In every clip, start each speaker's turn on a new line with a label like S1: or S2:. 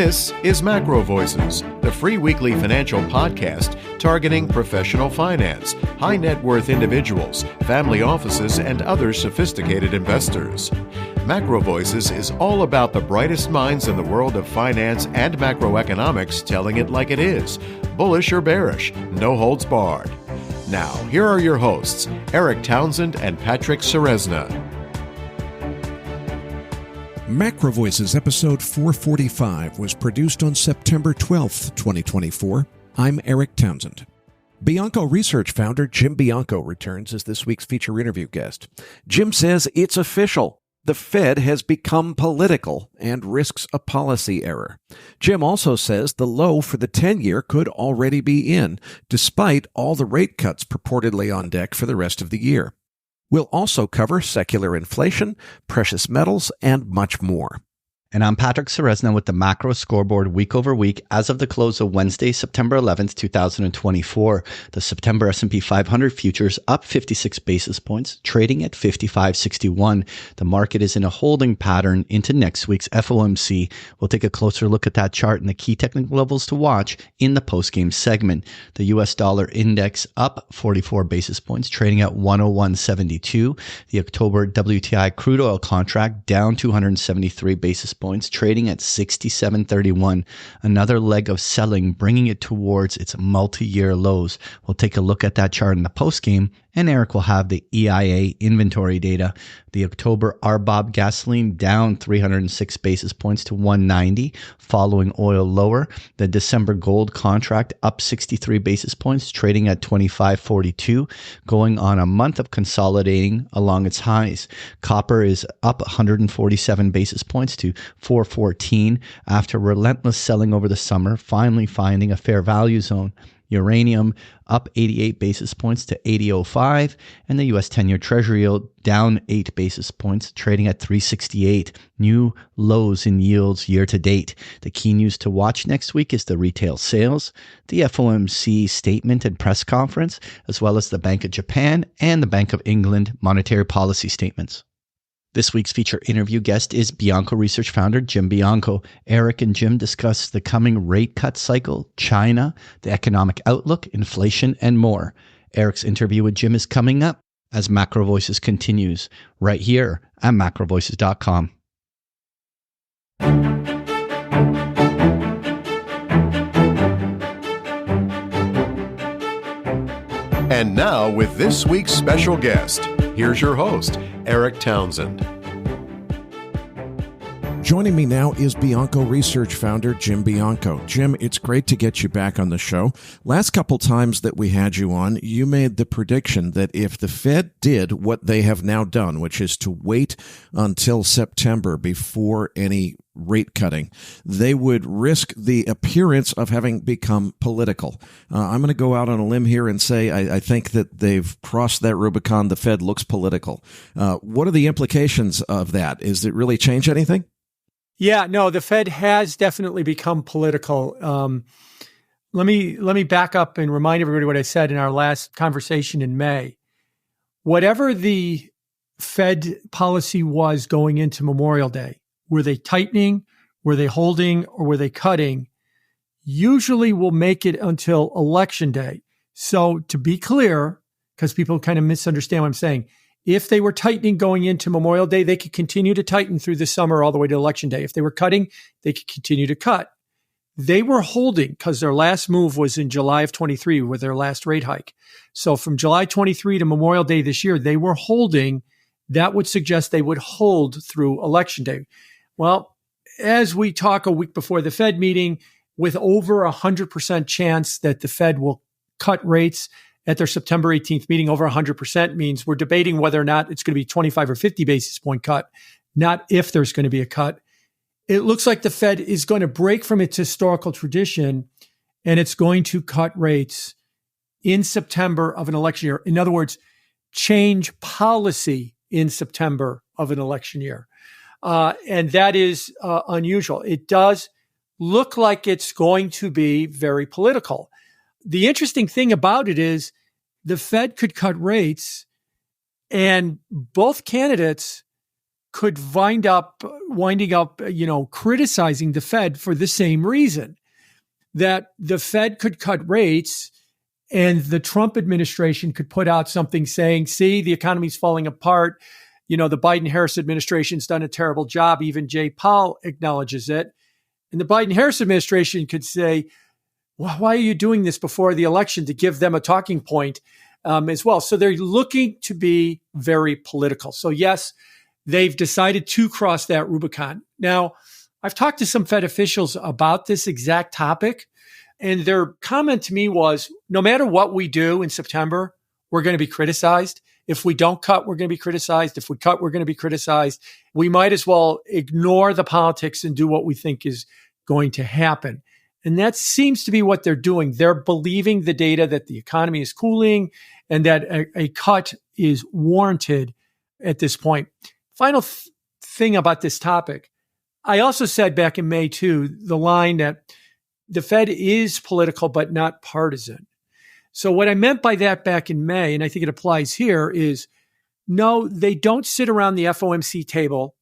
S1: This is MacroVoices, the free weekly financial podcast targeting professional finance, high net worth individuals, family offices, and other sophisticated investors. MacroVoices is all about the brightest minds in the world of finance and macroeconomics telling it like it is, bullish or bearish, no holds barred. Now, here are your hosts, Eric Townsend and Patrick Ceresna.
S2: MacroVoices episode 445 was produced on September 12th, 2024. I'm Eric Townsend. Bianco Research founder Jim Bianco returns as this week's feature interview guest. Jim says it's official. The Fed has become political and risks a policy error. Jim also says the low for the 10-year could already be in, despite all the rate cuts purportedly on deck for the rest of the year. We'll also cover secular inflation, precious metals, and much more.
S3: And I'm Patrick Ceresna with the Macro Scoreboard week over week as of the close of Wednesday, September 11th, 2024. The September S&P 500 futures up 56 basis points, trading at 55.61. The market is in a holding pattern into next week's FOMC. We'll take a closer look at that chart and the key technical levels to watch in the post-game segment. The US dollar index up 44 basis points, trading at 101.72. The October WTI crude oil contract down 273 basis points, trading at 67.31. Another leg of selling, bringing it towards its multi-year lows. We'll take a look at that chart in the postgame, and Eric will have the EIA inventory data. The October RBOB gasoline down 306 basis points to 190, following oil lower. The December gold contract up 63 basis points, trading at 25.42, going on a month of consolidating along its highs. Copper is up 147 basis points to 414 after relentless selling over the summer, finally finding a fair value zone. Uranium up 88 basis points to 80.05, and the US 10-year Treasury yield down 8 basis points, trading at 368. New lows in yields year to date. The key news to watch next week is the retail sales, the FOMC statement and press conference, as well as the Bank of Japan and the Bank of England monetary policy statements. This week's feature interview guest is Bianco Research founder Jim Bianco. Eric and Jim discuss the coming rate cut cycle, China, the economic outlook, inflation, and more. Eric's interview with Jim is coming up as MacroVoices continues right here at MacroVoices.com.
S1: And now, with this week's special guest, here's your host, Eric Townsend.
S2: Joining me now is Bianco Research founder Jim Bianco. Jim, it's great to get you back on the show. Last couple times that we had you on, you made the prediction that if the Fed did what they have now done, which is to wait until September before any rate cutting, they would risk the appearance of having become political. I'm going to go out on a limb here and say I think that they've crossed that Rubicon. The Fed looks political. What are the implications of that? Is it really change anything?
S4: Yeah, no, the Fed has definitely become political. Let me back up and remind everybody what I said in our last conversation in May. Whatever the Fed policy was going into Memorial Day, were they tightening, were they holding, or were they cutting, usually will make it until Election Day. So to be clear, because people kind of misunderstand what I'm saying, if they were tightening going into Memorial Day, they could continue to tighten through the summer all the way to Election Day. If they were cutting, they could continue to cut. They were holding because their last move was in July of 23 with their last rate hike. So from July 23 to Memorial Day this year, they were holding. That would suggest they would hold through Election Day. Well, as we talk a week before the Fed meeting, with over 100% chance that the Fed will cut rates at their September 18th meeting, over 100% means we're debating whether or not it's going to be 25 or 50 basis point cut, not if there's going to be a cut. It looks like the Fed is going to break from its historical tradition, and it's going to cut rates in September of an election year. In other words, change policy in September of an election year. And that is unusual. It does look like it's going to be very political. The interesting thing about it is the Fed could cut rates, and both candidates could winding up, criticizing the Fed for the same reason, that the Fed could cut rates and the Trump administration could put out something saying, see, the economy's falling apart. The Biden-Harris administration's done a terrible job. Even Jay Powell acknowledges it. And the Biden-Harris administration could say, well, why are you doing this before the election, to give them a talking point as well? So they're looking to be very political. So yes, they've decided to cross that Rubicon. Now, I've talked to some Fed officials about this exact topic, and their comment to me was, no matter what we do in September, we're going to be criticized. If we don't cut, we're going to be criticized. If we cut, we're going to be criticized. We might as well ignore the politics and do what we think is going to happen. And that seems to be what they're doing. They're believing the data that the economy is cooling and that a cut is warranted at this point. Final thing about this topic. I also said back in May, too, the line that the Fed is political but not partisan. So what I meant by that back in May, and I think it applies here, is no, they don't sit around the FOMC table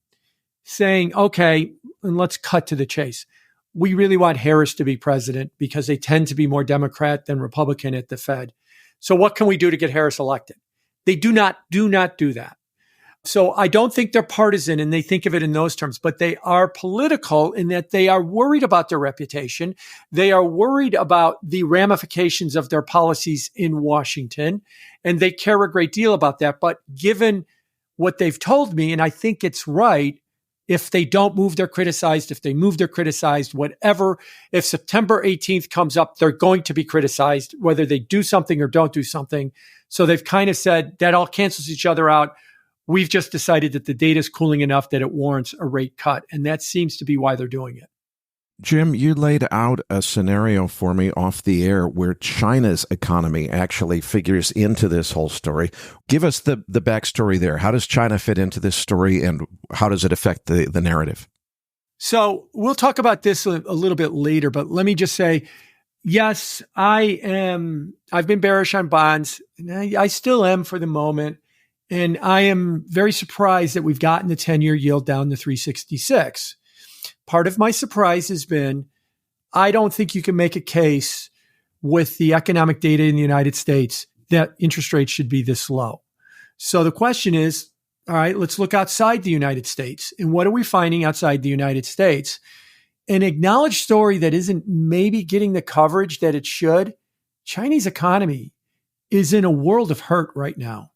S4: saying, okay, and let's cut to the chase. We really want Harris to be president because they tend to be more Democrat than Republican at the Fed. So what can we do to get Harris elected? They do not do that. So I don't think they're partisan and they think of it in those terms, but they are political in that they are worried about their reputation. They are worried about the ramifications of their policies in Washington, and they care a great deal about that. But given what they've told me, and I think it's right, if they don't move, they're criticized. If they move, they're criticized. Whatever, if September 18th comes up, they're going to be criticized, whether they do something or don't do something. So they've kind of said that all cancels each other out. We've just decided that the data is cooling enough that it warrants a rate cut. And that seems to be why they're doing it.
S2: Jim, you laid out a scenario for me off the air where China's economy actually figures into this whole story. Give us the backstory there. How does China fit into this story, and how does it affect the narrative?
S4: So we'll talk about this a little bit later, but let me just say, yes, I've been bearish on bonds, and I still am for the moment. And I am very surprised that we've gotten the 10-year yield down to 366. Part of my surprise has been, I don't think you can make a case with the economic data in the United States that interest rates should be this low. So the question is, all right, let's look outside the United States. And what are we finding outside the United States? An acknowledged story that isn't maybe getting the coverage that it should. Chinese economy is in a world of hurt right now.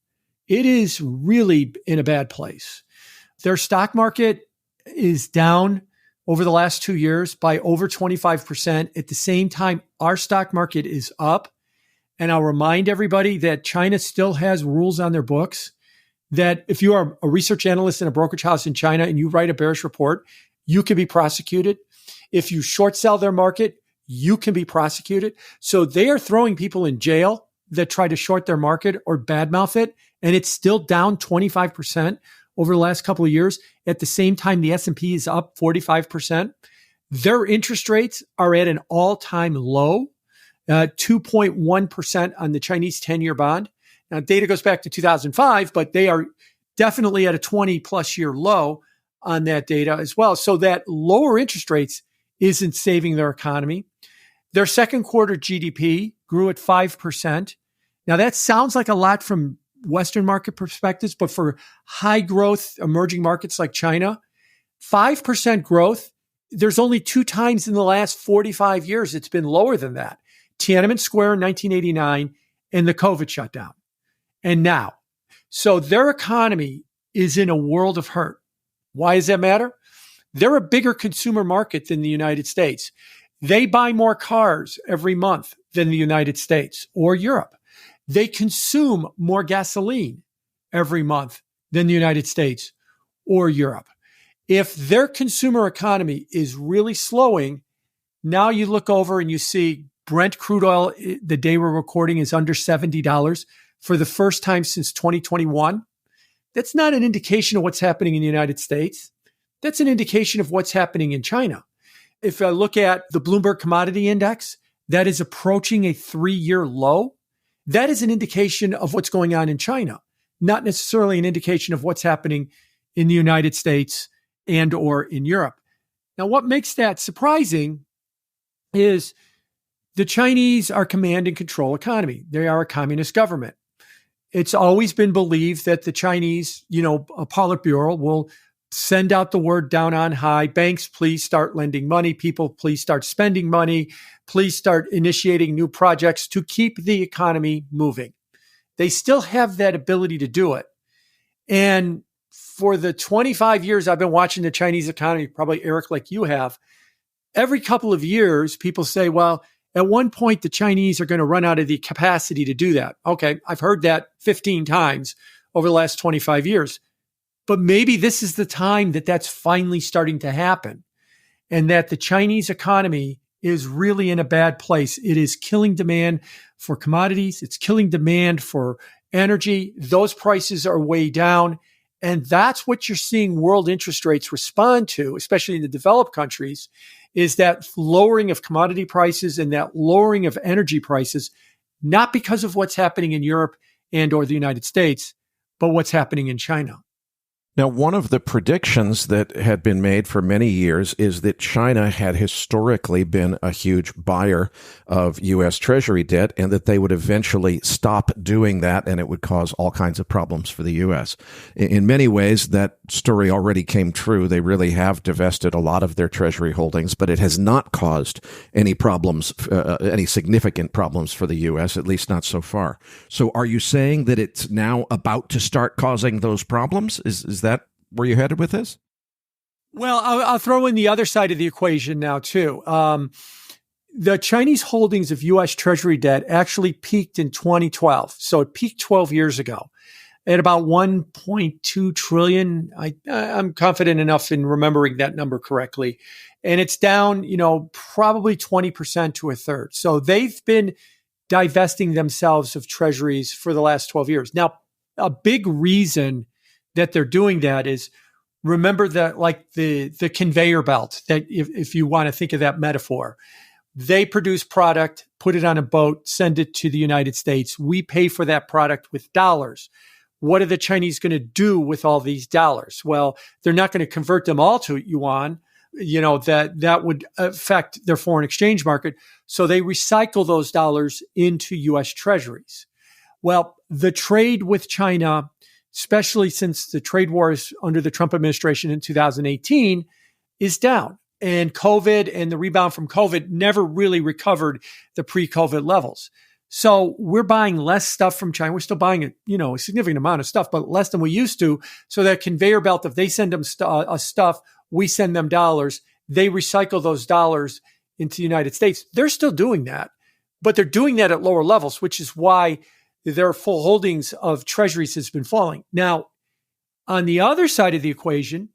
S4: It is really in a bad place. Their stock market is down over the last 2 years by over 25%. At the same time, our stock market is up. And I'll remind everybody that China still has rules on their books that if you are a research analyst in a brokerage house in China and you write a bearish report, you can be prosecuted. If you short sell their market, you can be prosecuted. So they are throwing people in jail that try to short their market or badmouth it. And it's still down 25% over the last couple of years. At the same time, the S&P is up 45%. Their interest rates are at an all-time low, 2.1% on the Chinese 10-year bond. Now, data goes back to 2005, but they are definitely at a 20-plus year low on that data as well. So that lower interest rates isn't saving their economy. Their second quarter GDP grew at 5%. Now, that sounds like a lot from Western market perspectives, but for high growth emerging markets like China, 5% growth, there's only 2 times in the last 45 years it's been lower than that. Tiananmen Square in 1989 and the COVID shutdown. And now, so their economy is in a world of hurt. Why does that matter? They're a bigger consumer market than the United States. They buy more cars every month than the United States or Europe. They consume more gasoline every month than the United States or Europe. If their consumer economy is really slowing, now you look over and you see Brent crude oil, the day we're recording, is under $70 for the first time since 2021. That's not an indication of what's happening in the United States. That's an indication of what's happening in China. If I look at the Bloomberg Commodity Index, that is approaching a 3-year low. That is an indication of what's going on in China, not necessarily an indication of what's happening in the United States and or in Europe. Now, what makes that surprising is the Chinese are command and control economy. They are a communist government. It's always been believed that the Chinese, a Politburo will send out the word down on high. Banks, please start lending money. People, please start spending money. Please start initiating new projects to keep the economy moving. They still have that ability to do it. And for the 25 years I've been watching the Chinese economy, probably Eric, like you have, every couple of years, people say, well, at one point, the Chinese are going to run out of the capacity to do that. Okay, I've heard that 15 times over the last 25 years. But maybe this is the time that that's finally starting to happen, and that the Chinese economy is really in a bad place. It is killing demand for commodities. It's killing demand for energy. Those prices are way down. And that's what you're seeing world interest rates respond to, especially in the developed countries, is that lowering of commodity prices and that lowering of energy prices, not because of what's happening in Europe and or the United States, but what's happening in China.
S2: Now, one of the predictions that had been made for many years is that China had historically been a huge buyer of US Treasury debt and that they would eventually stop doing that and it would cause all kinds of problems for the US. In many ways, that story already came true. They really have divested a lot of their Treasury holdings, but it has not caused any problems, any significant problems for the US, at least not so far. So are you saying that it's now about to start causing those problems? Is that where you headed with this?
S4: Well, I'll throw in the other side of the equation now, too. The Chinese holdings of U.S. Treasury debt actually peaked in 2012. So it peaked 12 years ago at about 1.2 trillion. I'm confident enough in remembering that number correctly. And it's down, probably 20% to a third. So they've been divesting themselves of treasuries for the last 12 years. Now, a big reason that they're doing that is, remember that, like the conveyor belt, that if you want to think of that metaphor, they produce product, put it on a boat, send it to the United States. We pay for that product with dollars. What are the Chinese going to do with all these dollars? Well, they're not going to convert them all to yuan. That would affect their foreign exchange market. So they recycle those dollars into US Treasuries. Well, the trade with China, especially since the trade wars under the Trump administration in 2018, is down. And COVID and the rebound from COVID never really recovered the pre-COVID levels. So we're buying less stuff from China. We're still buying a significant amount of stuff, but less than we used to. So that conveyor belt, if they send them stuff, we send them dollars. They recycle those dollars into the United States. They're still doing that, but they're doing that at lower levels, which is why their full holdings of treasuries has been falling. Now, on the other side of the equation,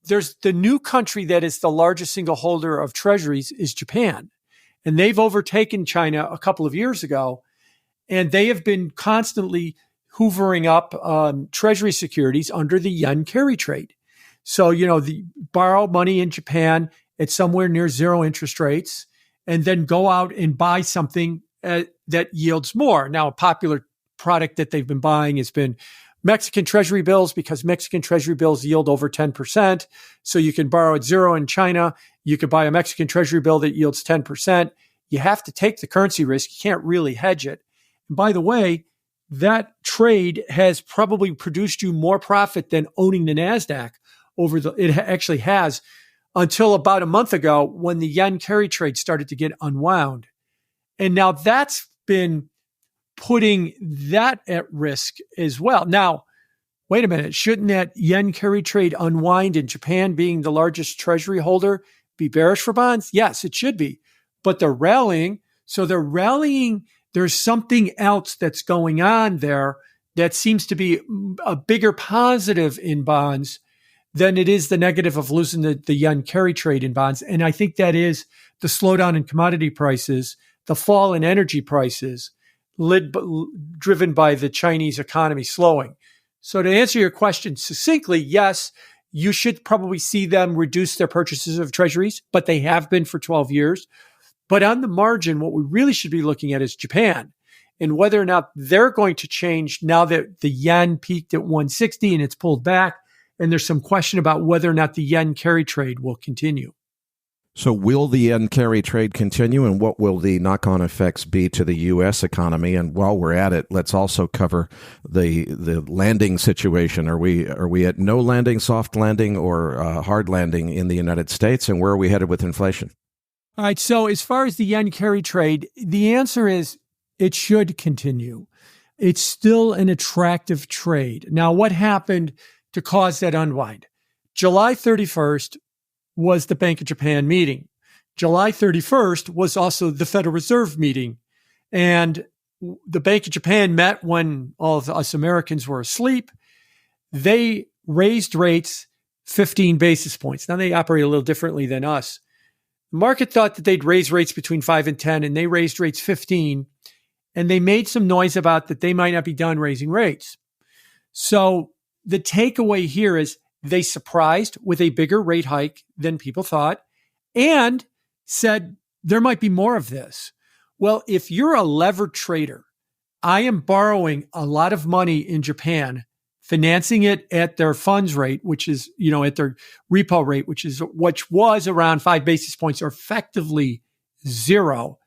S4: there's the new country that is the largest single holder of treasuries is Japan. And they've overtaken China a couple of years ago. And they have been constantly hoovering up treasury securities under the yen carry trade. So, borrow money in Japan at somewhere near zero interest rates and then go out and buy something that yields more. Now, a popular product that they've been buying has been Mexican treasury bills, because Mexican treasury bills yield over 10%. So you can borrow at zero in China. You could buy a Mexican treasury bill that yields 10%. You have to take the currency risk. You can't really hedge it. And by the way, that trade has probably produced you more profit than owning the NASDAQ it actually has, until about a month ago when the yen carry trade started to get unwound. And now that's been putting that at risk as well. Now, wait a minute. Shouldn't that yen carry trade unwind in Japan, being the largest treasury holder, be bearish for bonds? Yes, it should be. But they're rallying. So they're rallying. There's something else that's going on there that seems to be a bigger positive in bonds than it is the negative of losing the yen carry trade in bonds. And I think that is the slowdown in commodity prices, the fall in energy prices, driven by the Chinese economy slowing. So to answer your question succinctly, yes, you should probably see them reduce their purchases of treasuries, but they have been for 12 years. But on the margin, what we really should be looking at is Japan and whether or not they're going to change now that the yen peaked at 160 and it's pulled back. and there's some question about whether or not the yen carry trade will continue.
S2: So will the yen carry trade continue, and what will the knock-on effects be to the U.S. economy? And while we're at it, let's also cover the landing situation. Are we at no landing, soft landing, or hard landing in the United States, and where are we headed with inflation?
S4: All right, so as far as the yen carry trade, the answer is it should continue. It's still an attractive trade. Now, what happened to cause that unwind? July 31st was the Bank of Japan meeting. July 31st was also the Federal Reserve meeting. And the Bank of Japan met when all of us Americans were asleep. They raised rates 15 basis points. Now, they operate a little differently than us. The market thought that they'd raise rates between 5 and 10, and they raised rates 15. And they made some noise about that they might not be done raising rates. So the takeaway here is they surprised with a bigger rate hike than people thought and said there might be more of this. Well, if you're a levered trader, I am borrowing a lot of money in Japan, financing it at their funds rate, which is, at their repo rate, which was around 5 basis points or effectively zero,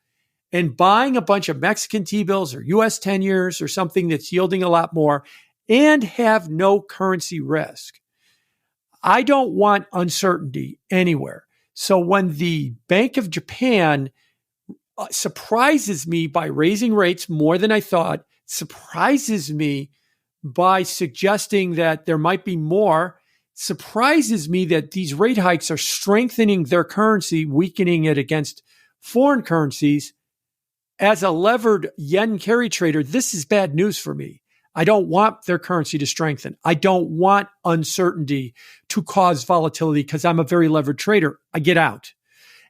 S4: and buying a bunch of Mexican T-bills or US 10 years or something that's yielding a lot more and have no currency risk. I don't want uncertainty anywhere. So when the Bank of Japan surprises me by raising rates more than I thought, surprises me by suggesting that there might be more, surprises me that these rate hikes are strengthening their currency, weakening it against foreign currencies. As a levered yen carry trader, this is bad news for me. I don't want their currency to strengthen. I don't want uncertainty to cause volatility because I'm a very levered trader. I get out.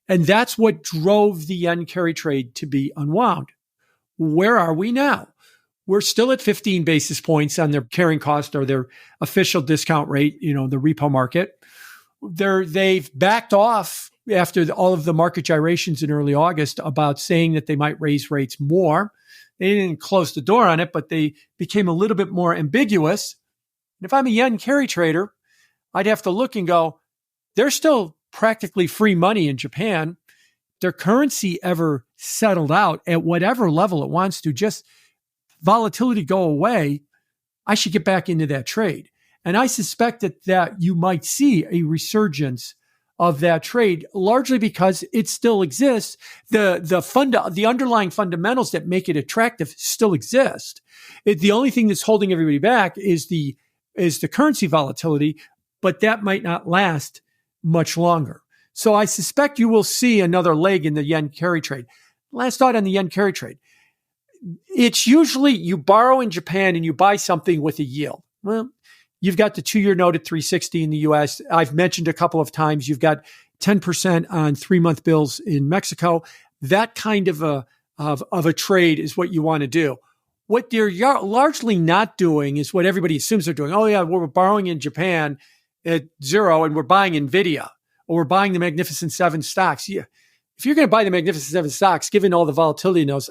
S4: And that's what drove the yen carry trade to be unwound. Where are we now? We're still at 15 basis points on their carrying cost or their official discount rate, the repo market. They've backed off after all of the market gyrations in early August about saying that they might raise rates more. They didn't close the door on it, but they became a little bit more ambiguous. And if I'm a yen carry trader, I'd have to look and go, there's still practically free money in Japan. Their currency ever settled out at whatever level it wants to, just volatility go away, I should get back into that trade. And I suspect that you might see a resurgence of that trade, largely because it still exists. The underlying fundamentals that make it attractive still exist. The only thing that's holding everybody back is the currency volatility, but that might not last much longer. So I suspect you will see another leg in the yen carry trade. Last thought on the yen carry trade. It's usually you borrow in Japan and you buy something with a yield. Well, you've got the 2-year note at 360 in the US. I've mentioned a couple of times, you've got 10% on 3-month bills in Mexico. That kind of a trade is what you want to do. What they're largely not doing is what everybody assumes they're doing. Oh yeah, we're borrowing in Japan at zero and we're buying NVIDIA or we're buying the Magnificent Seven stocks. Yeah. If you're going to buy the Magnificent Seven stocks, given all the volatility in those,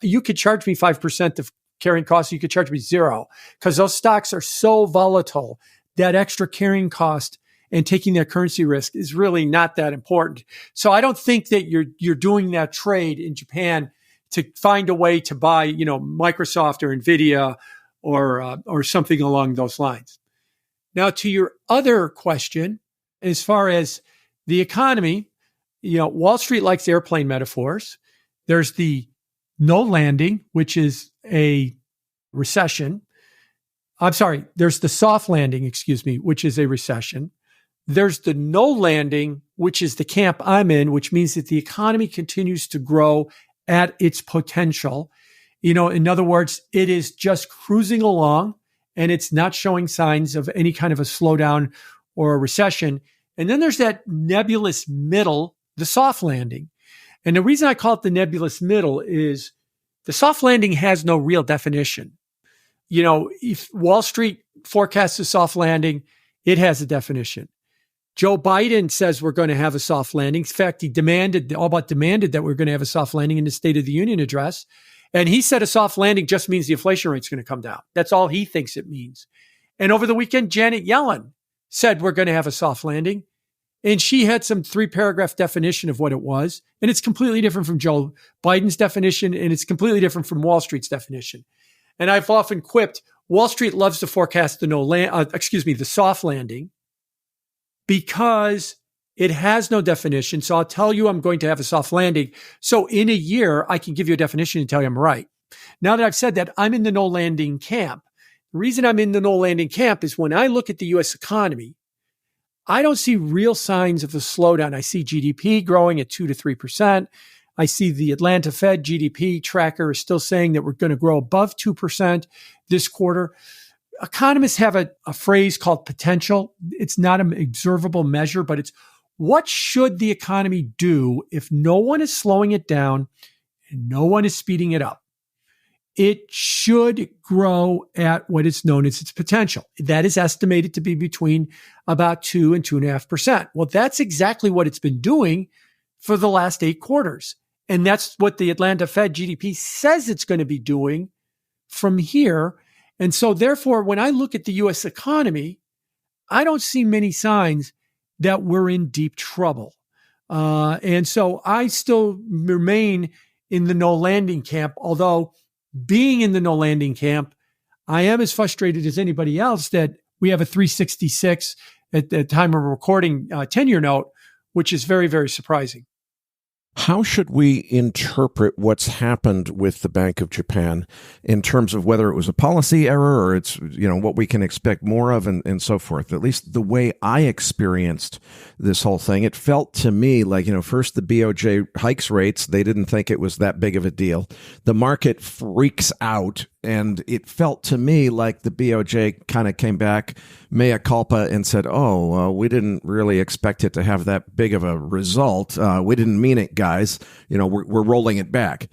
S4: you could charge me 5% of carrying costs. You could charge me zero because those stocks are so volatile. That extra carrying cost and taking that currency risk is really not that important. So I don't think that you're doing that trade in Japan to find a way to buy, Microsoft or NVIDIA or something along those lines. Now, to your other question, as far as the economy, Wall Street likes airplane metaphors. There's the no landing, which is a recession. There's the soft landing, which is a recession. There's the no landing, which is the camp I'm in, which means that the economy continues to grow at its potential. In other words, it is just cruising along and it's not showing signs of any kind of a slowdown or a recession. And then there's that nebulous middle, the soft landing. And the reason I call it the nebulous middle is the soft landing has no real definition. If Wall Street forecasts a soft landing, it has a definition. Joe Biden says we're going to have a soft landing. In fact, he demanded that we're going to have a soft landing in the State of the Union address. And he said a soft landing just means the inflation rate's going to come down. That's all he thinks it means. And over the weekend, Janet Yellen said we're going to have a soft landing. And she had some 3-paragraph definition of what it was. And it's completely different from Joe Biden's definition. And it's completely different from Wall Street's definition. And I've often quipped, Wall Street loves to forecast the soft landing because it has no definition. So I'll tell you I'm going to have a soft landing. So in a year, I can give you a definition and tell you I'm right. Now that I've said that, I'm in the no landing camp. The reason I'm in the no landing camp is when I look at the U.S. economy, I don't see real signs of a slowdown. I see GDP growing at 2 to 3%. I see the Atlanta Fed GDP tracker is still saying that we're going to grow above 2% this quarter. Economists have a phrase called potential. It's not an observable measure, but it's what should the economy do if no one is slowing it down and no one is speeding it up? It should grow at what is known as its potential. That is estimated to be between about 2 and 2.5%. Well, that's exactly what it's been doing for the last 8 quarters. And that's what the Atlanta Fed GDP says it's going to be doing from here. And so therefore, when I look at the U.S. economy, I don't see many signs that we're in deep trouble. And so I still remain in the no landing camp, although being in the no landing camp, I am as frustrated as anybody else that we have a 366 at the time of recording 10-year note, which is very, very surprising.
S2: How should we interpret what's happened with the Bank of Japan in terms of whether it was a policy error or it's, what we can expect more of and so forth? At least the way I experienced this whole thing, it felt to me like, first the BOJ hikes rates. They didn't think it was that big of a deal. The market freaks out. And it felt to me like the BOJ kind of came back mea culpa and said, we didn't really expect it to have that big of a result. We didn't mean it, guys. We're rolling it back.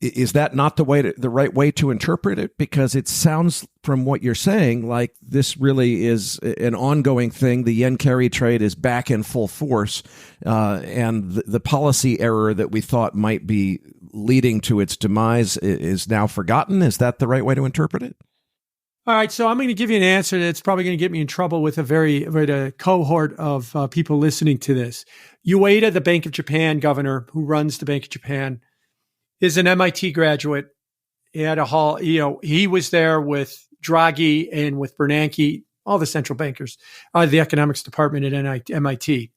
S2: Is that not the right way to interpret it? Because it sounds from what you're saying like this really is an ongoing thing. The yen carry trade is back in full force, and the policy error that we thought might be leading to its demise is now forgotten. Is that the right way to interpret it?
S4: All right, so I'm going to give you an answer that's probably going to get me in trouble with a cohort of people listening to this. Ueda, the Bank of Japan governor who runs the Bank of Japan, is an MIT graduate. He had he was there with Draghi and with Bernanke, all the central bankers, the economics department at MIT.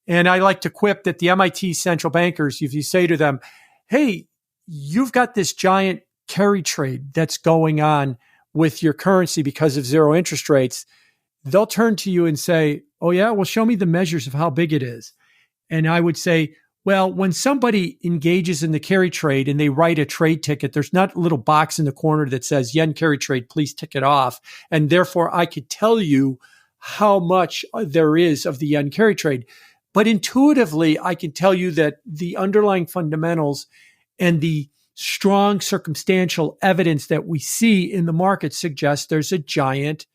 S4: And I like to quip that the MIT central bankers, if you say to them, hey, you've got this giant carry trade that's going on with your currency because of zero interest rates, they'll turn to you and say, oh yeah, well, show me the measures of how big it is. And I would say, well, when somebody engages in the carry trade and they write a trade ticket, there's not a little box in the corner that says yen carry trade, please tick it off. And therefore I could tell you how much there is of the yen carry trade. But intuitively, I can tell you that the underlying fundamentals and the strong circumstantial evidence that we see in the market suggests there's a giant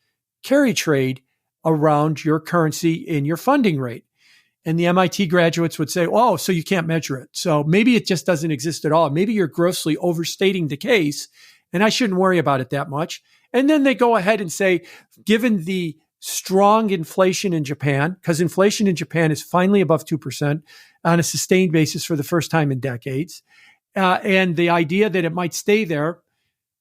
S4: carry trade around your currency and your funding rate. And the MIT graduates would say, oh, so you can't measure it. So maybe it just doesn't exist at all. Maybe you're grossly overstating the case, and I shouldn't worry about it that much. And then they go ahead and say, given the strong inflation in Japan, because inflation in Japan is finally above 2% on a sustained basis for the first time in decades, and the idea that it might stay there,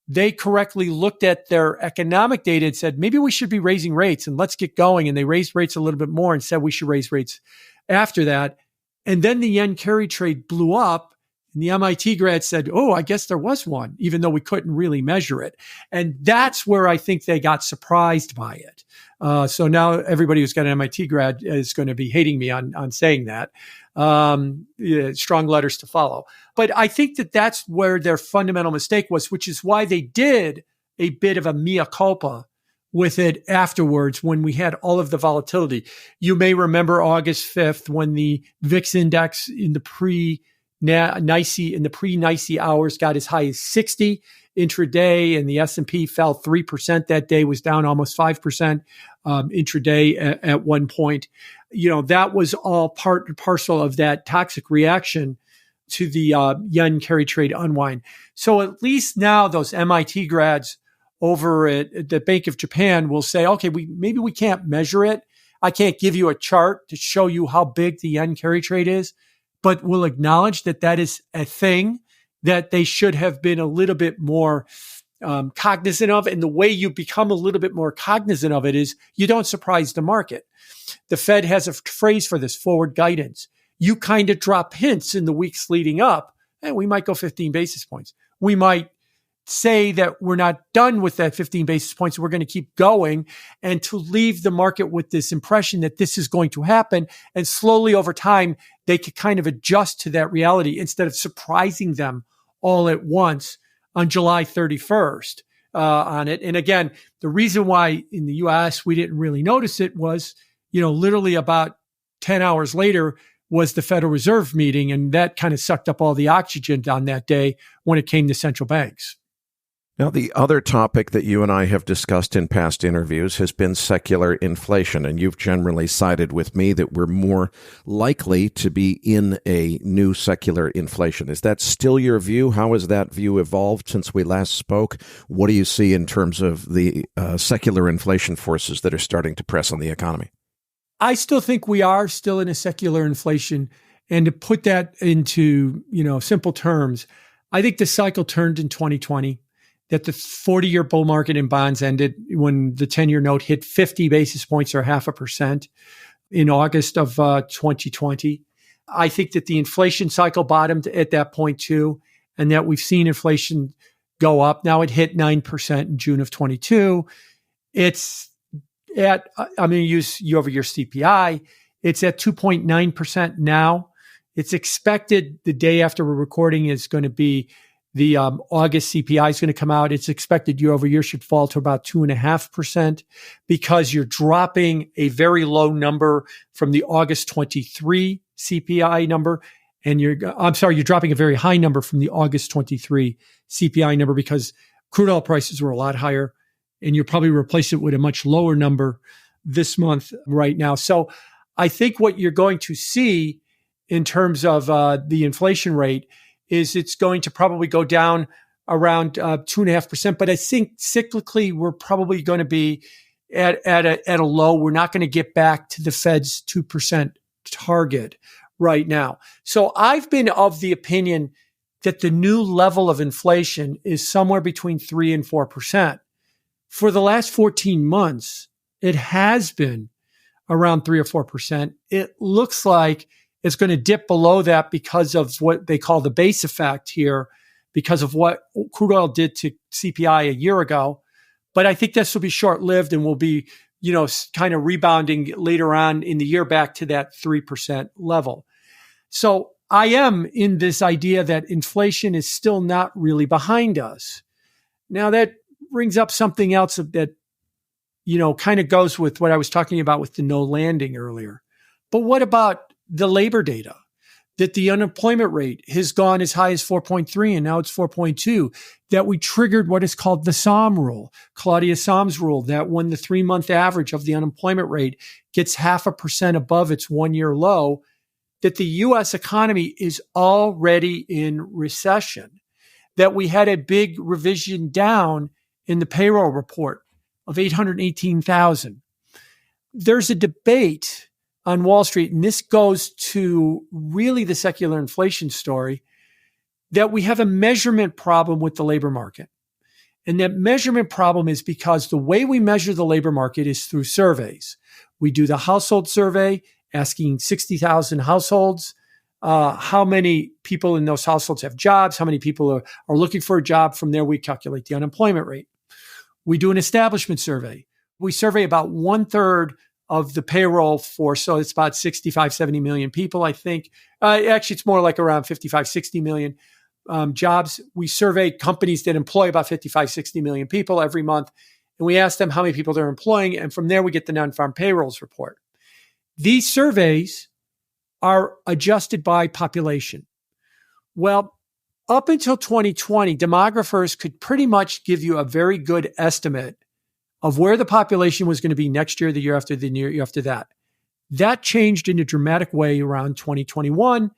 S4: they correctly looked at their economic data and said, maybe we should be raising rates and let's get going. And they raised rates a little bit more and said we should raise rates after that. And then the yen carry trade blew up. And the MIT grad said, oh, I guess there was one, even though we couldn't really measure it. And that's where I think they got surprised by it. So now everybody who's got an MIT grad is going to be hating me on saying that. Strong letters to follow. But I think that that's where their fundamental mistake was, which is why they did a bit of a mea culpa with it afterwards when we had all of the volatility. You may remember August 5th when the VIX index in the pre-NYSE hours got as high as 60 intraday, and the S&P fell 3% that day, was down almost 5% intraday at one point. That was all part and parcel of that toxic reaction to the yen carry trade unwind. So at least now those MIT grads over at the Bank of Japan will say, okay, maybe we can't measure it. I can't give you a chart to show you how big the yen carry trade is, but we'll acknowledge that that is a thing that they should have been a little bit more cognizant of. And the way you become a little bit more cognizant of it is you don't surprise the market. The Fed has a phrase for this, forward guidance. You kind of drop hints in the weeks leading up, and we might go 15 basis points. We might say that we're not done with that 15 basis points. We're going to keep going, and to leave the market with this impression that this is going to happen. And slowly over time, they could kind of adjust to that reality instead of surprising them all at once on July 31st on it. And again, the reason why in the US we didn't really notice it was, literally about 10 hours later was the Federal Reserve meeting, and that kind of sucked up all the oxygen on that day when it came to central banks.
S2: Now, the other topic that you and I have discussed in past interviews has been secular inflation, and you've generally sided with me that we're more likely to be in a new secular inflation. Is that still your view? How has that view evolved since we last spoke? What do you see in terms of the secular inflation forces that are starting to press on the economy?
S4: I still think we are still in a secular inflation. And to put that into, simple terms, I think the cycle turned in 2020, that the 40-year bull market in bonds ended when the 10-year note hit 50 basis points or 0.5% in August of 2020. I think that the inflation cycle bottomed at that point too, and that we've seen inflation go up. Now it hit 9% in June of 22. It's at, I'm going to use year-over-year CPI. It's at 2.9% now. It's expected the day after we're recording is going to be the August CPI is going to come out. It's expected year-over-year should fall to about 2.5% because you're dropping a very low number from the August 23 CPI number. And you're dropping a very high number from the August 23 CPI number because crude oil prices were a lot higher. And you'll probably replace it with a much lower number this month right now. So I think what you're going to see in terms of the inflation rate is it's going to probably go down around 2.5%. But I think cyclically, we're probably going to be at a low. We're not going to get back to the Fed's 2% target right now. So I've been of the opinion that the new level of inflation is somewhere between 3 and 4%. For the last 14 months, it has been around 3 or 4%. It looks like it's going to dip below that because of what they call the base effect here, because of what crude oil did to CPI a year ago. But I think this will be short-lived and will be, kind of rebounding later on in the year back to that 3% level. So I am in this idea that inflation is still not really behind us. Now that brings up something else that, kind of goes with what I was talking about with the no landing earlier. But what about the labor data? That the unemployment rate has gone as high as 4.3 and now it's 4.2, that we triggered what is called the Somm rule, Claudia Somm's rule, that when the 3-month average of the unemployment rate gets 0.5% above its 1-year low, that the U.S. economy is already in recession, that we had a big revision down in the payroll report of 818,000. There's a debate on Wall Street, and this goes to really the secular inflation story, that we have a measurement problem with the labor market. And that measurement problem is because the way we measure the labor market is through surveys. We do the household survey, asking 60,000 households, how many people in those households have jobs, how many people are looking for a job. From there, we calculate the unemployment rate. We do an establishment survey. We survey about 1/3 of the payroll force. So it's about 65, 70 million people, I think. Actually, it's more like around 55, 60 million jobs. We survey companies that employ about 55, 60 million people every month. And we ask them how many people they're employing. And from there, we get the non-farm payrolls report. These surveys are adjusted by population. Well, up until 2020, demographers could pretty much give you a very good estimate of where the population was going to be next year, the year after, the year after that. That changed in a dramatic way around 2021,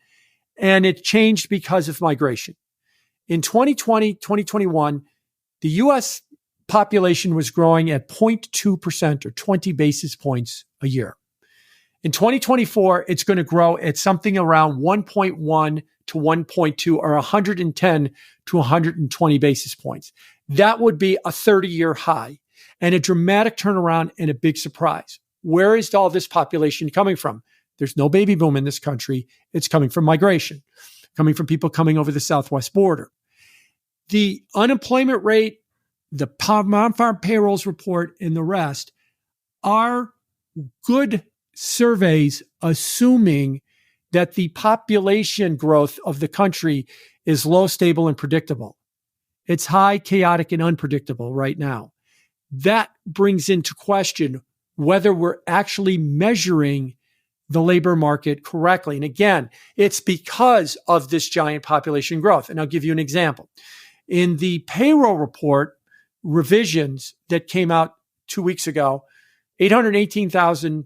S4: and it changed because of migration. In 2020, 2021, the U.S. population was growing at 0.2% or 20 basis points a year. In 2024, it's going to grow at something around 1.1 to 1.2 or 110 to 120 basis points. That would be a 30-year high and a dramatic turnaround and a big surprise. Where is all this population coming from? There's no baby boom in this country. It's coming from migration, coming from people coming over the southwest border. The unemployment rate, the non-farm payrolls report, and the rest are good surveys assuming that the population growth of the country is low, stable, and predictable. It's high, chaotic, and unpredictable right now. That brings into question whether we're actually measuring the labor market correctly. And again, it's because of this giant population growth. And I'll give you an example. In the payroll report revisions that came out 2 weeks ago, 818,000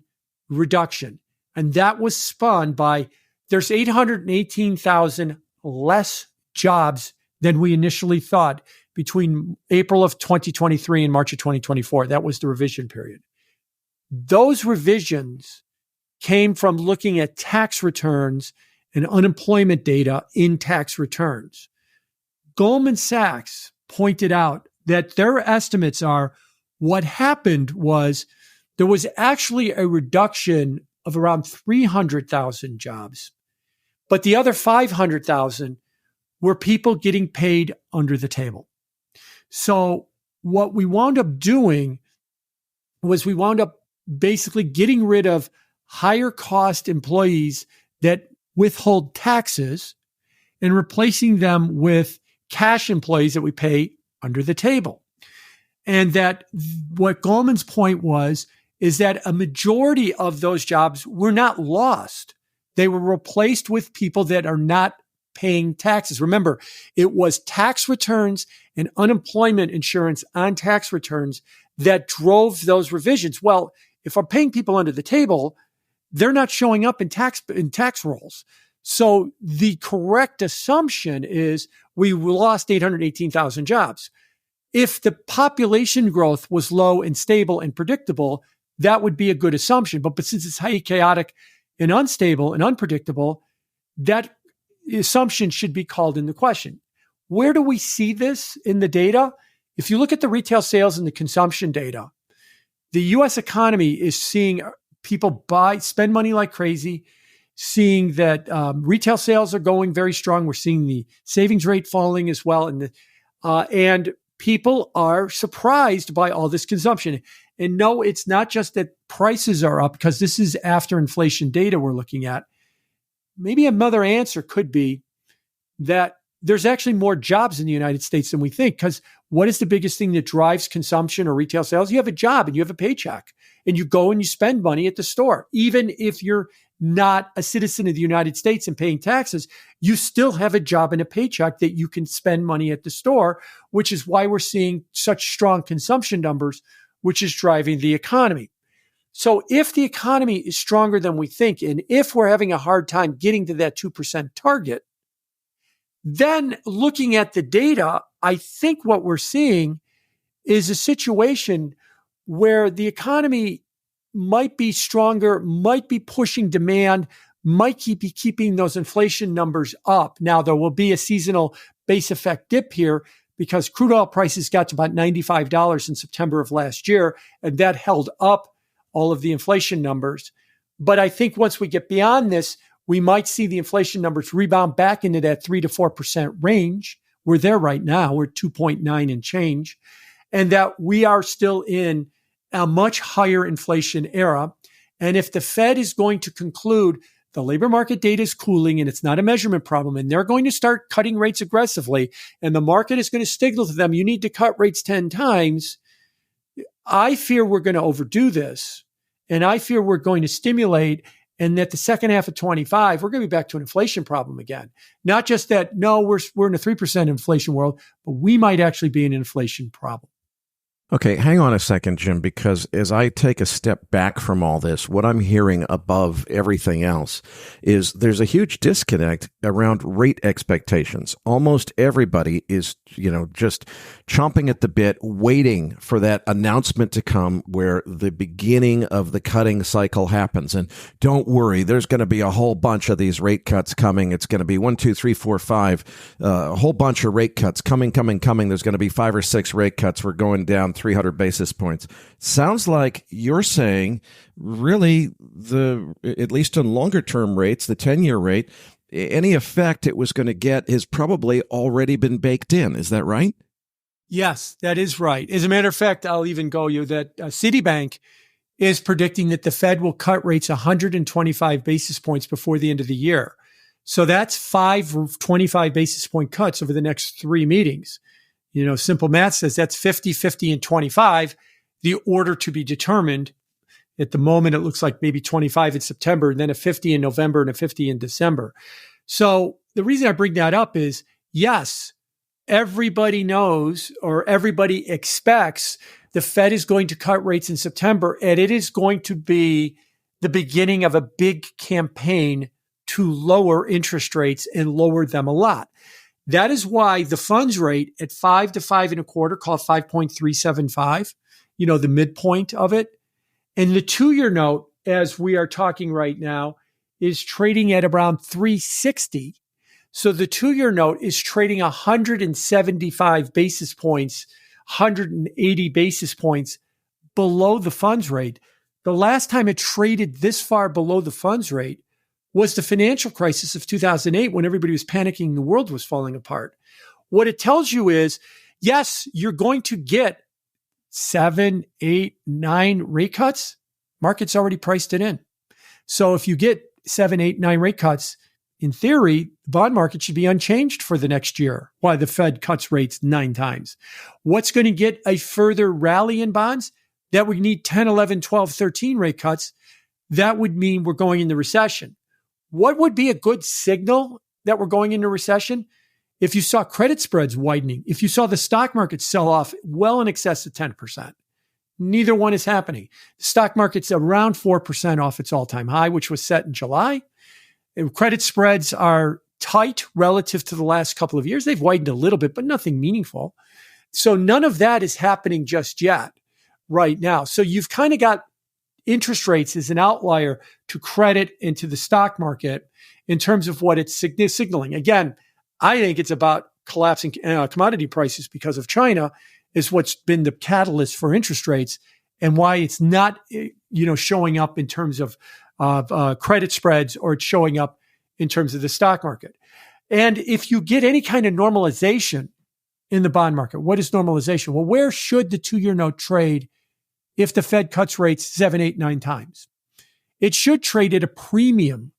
S4: reduction. And that was spun by there's 818,000 less jobs than we initially thought between April of 2023 and March of 2024. That was the revision period. Those revisions came from looking at tax returns and unemployment data in tax returns. Goldman Sachs pointed out that their estimates are what happened was there was actually a reduction of around 300,000 jobs, but the other 500,000 were people getting paid under the table. So what we wound up doing was we wound up basically getting rid of higher cost employees that withhold taxes and replacing them with cash employees that we pay under the table. And that what Goldman's point was is that a majority of those jobs were not lost. They were replaced with people that are not paying taxes. Remember, it was tax returns and unemployment insurance on tax returns that drove those revisions. Well, if I'm paying people under the table, they're not showing up in tax rolls. So the correct assumption is we lost 818,000 jobs. If the population growth was low and stable and predictable, that would be a good assumption. But since it's highly chaotic and unstable and unpredictable, that assumption should be called into question. Where do we see this in the data? If you look at the retail sales and the consumption data, the U.S. economy is seeing people spend money like crazy, seeing that retail sales are going very strong. We're seeing the savings rate falling as well. And people are surprised by all this consumption. And no, it's not just that prices are up, because this is after inflation data we're looking at. Maybe another answer could be that there's actually more jobs in the United States than we think, because what is the biggest thing that drives consumption or retail sales? You have a job and you have a paycheck and you go and you spend money at the store. Even if you're not a citizen of the United States and paying taxes, you still have a job and a paycheck that you can spend money at the store, which is why we're seeing such strong consumption numbers, which is driving the economy. So if the economy is stronger than we think, and if we're having a hard time getting to that 2% target, then looking at the data, I think what we're seeing is a situation where the economy might be stronger, might be pushing demand, might be keeping those inflation numbers up. Now, there will be a seasonal base effect dip here because crude oil prices got to about $95 in September of last year, and that held up all of the inflation numbers. But I think once we get beyond this, we might see the inflation numbers rebound back into that 3 to 4% range. We're there right now. We're 2.9 and change. And that we are still in a much higher inflation era. And if the Fed is going to conclude the labor market data is cooling and it's not a measurement problem, and they're going to start cutting rates aggressively, and the market is going to signal to them, you need to cut rates 10 times, I fear we're going to overdo this. And I fear we're going to stimulate, and that the second half of 25, we're going to be back to an inflation problem again. Not just that, no, we're in a 3% inflation world, but we might actually be in an inflation problem.
S2: Okay, hang on a second, Jim, because as I take a step back from all this, what I'm hearing above everything else is there's a huge disconnect around rate expectations. Almost everybody is, just chomping at the bit, waiting for that announcement to come where the beginning of the cutting cycle happens. And don't worry, there's going to be a whole bunch of these rate cuts coming. It's going to be 1, 2, 3, 4, 5, a whole bunch of rate cuts coming. There's going to be 5 or 6 rate cuts. We're going down 300 basis points. Sounds like you're saying really at least on longer term rates, the 10-year rate, any effect it was going to get has probably already been baked in. Is that right?
S4: Yes, that is right. As a matter of fact, I'll even go you that Citibank is predicting that the Fed will cut rates 125 basis points before the end of the year. So that's 5 25 basis point cuts over the next 3 meetings. Simple math says that's 50, 50, and 25, the order to be determined. At the moment, it looks like maybe 25 in September, and then a 50 in November and a 50 in December. So the reason I bring that up is, yes, everybody knows or everybody expects the Fed is going to cut rates in September, and it is going to be the beginning of a big campaign to lower interest rates and lower them a lot. That is why the funds rate at 5 to 5.25, call it 5.375, the midpoint of it. And the 2-year note, as we are talking right now, is trading at around 360. So the 2-year note is trading 175 basis points, 180 basis points below the funds rate. The last time it traded this far below the funds rate was the financial crisis of 2008 when everybody was panicking, the world was falling apart. What it tells you is, yes, you're going to get 7, 8, 9 rate cuts. Market's already priced it in. So if you get 7, 8, 9 rate cuts, in theory, the bond market should be unchanged for the next year while the Fed cuts rates 9 times. What's going to get a further rally in bonds? That would need 10, 11, 12, 13 rate cuts. That would mean we're going into recession. What would be a good signal that we're going into recession? If you saw credit spreads widening, if you saw the stock market sell off well in excess of 10%, neither one is happening. The stock market's around 4% off its all-time high, which was set in July. Credit spreads are tight relative to the last couple of years. They've widened a little bit, but nothing meaningful. So none of that is happening just yet right now. So you've kind of got interest rates as an outlier to credit and to the stock market in terms of what it's signaling. Again, I think it's about collapsing commodity prices because of China is what's been the catalyst for interest rates and why it's not, showing up in terms of credit spreads or it's showing up in terms of the stock market. And if you get any kind of normalization in the bond market, what is normalization? Well, where should the 2-year note trade if the Fed cuts rates 7, 8, 9 times? It should trade at a premium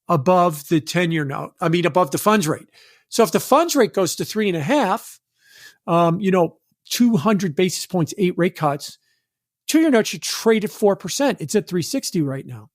S4: above the 10-year note. Above the funds rate. So if the funds rate goes to 3.5, 200 basis points, 8 rate cuts, 2-year note should trade at 4%. It's at 360 right now.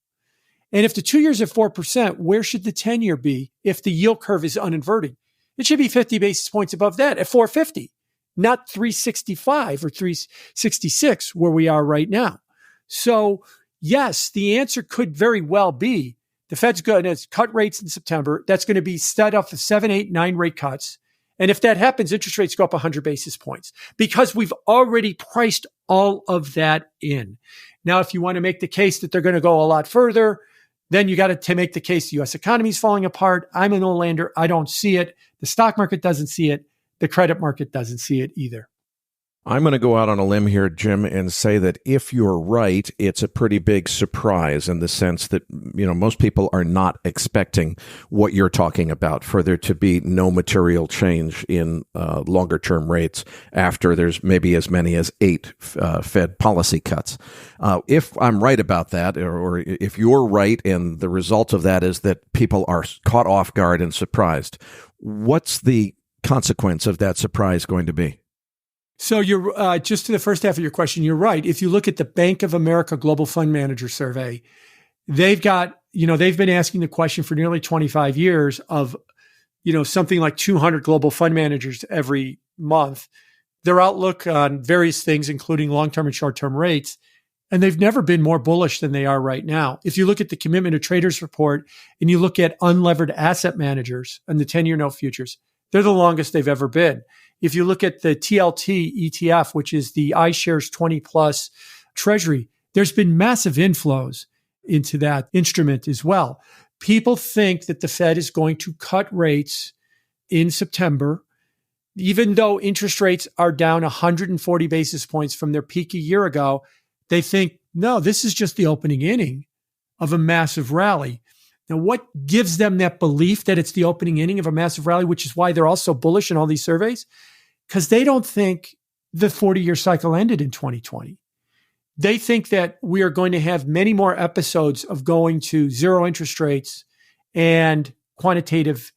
S4: And if the 2 years at 4%, where should the 10-year be if the yield curve is uninverting? It should be 50 basis points above that at 450. Not 365 or 366 where we are right now. So yes, the answer could very well be the Fed's going to cut rates in September. That's going to be set off of 7, 8, 9 rate cuts. And if that happens, interest rates go up 100 basis points because we've already priced all of that in. Now, if you want to make the case that they're going to go a lot further, then you got to make the case the U.S. economy is falling apart. I'm an Olander. I don't see it. The stock market doesn't see it. The credit market doesn't see it either.
S2: I'm going to go out on a limb here, Jim, and say that if you're right, it's a pretty big surprise in the sense that, most people are not expecting what you're talking about, for there to be no material change in longer term rates after there's maybe as many as 8 Fed policy cuts. If I'm right about that, or if you're right and the result of that is that people are caught off guard and surprised, what's the consequence of that surprise going to be?
S4: So you're just to the first half of your question, you're right. If you look at the Bank of America Global Fund Manager Survey, they've got, they've been asking the question for nearly 25 years of, something like 200 global fund managers every month. their outlook on various things, including long-term and short-term rates, and they've never been more bullish than they are right now. If you look at the Commitment of Traders report and you look at unlevered asset managers and the 10-year note futures, they're the longest they've ever been. If you look at the TLT ETF, which is the iShares 20 plus Treasury, there's been massive inflows into that instrument as well. People think that the Fed is going to cut rates in September, even though interest rates are down 140 basis points from their peak a year ago. They think, no, this is just the opening inning of a massive rally. Now, what gives them that belief that it's the opening inning of a massive rally, which is why they're all so bullish in all these surveys? Because they don't think the 40-year cycle ended in 2020. They think that we are going to have many more episodes of going to zero interest rates and quantitative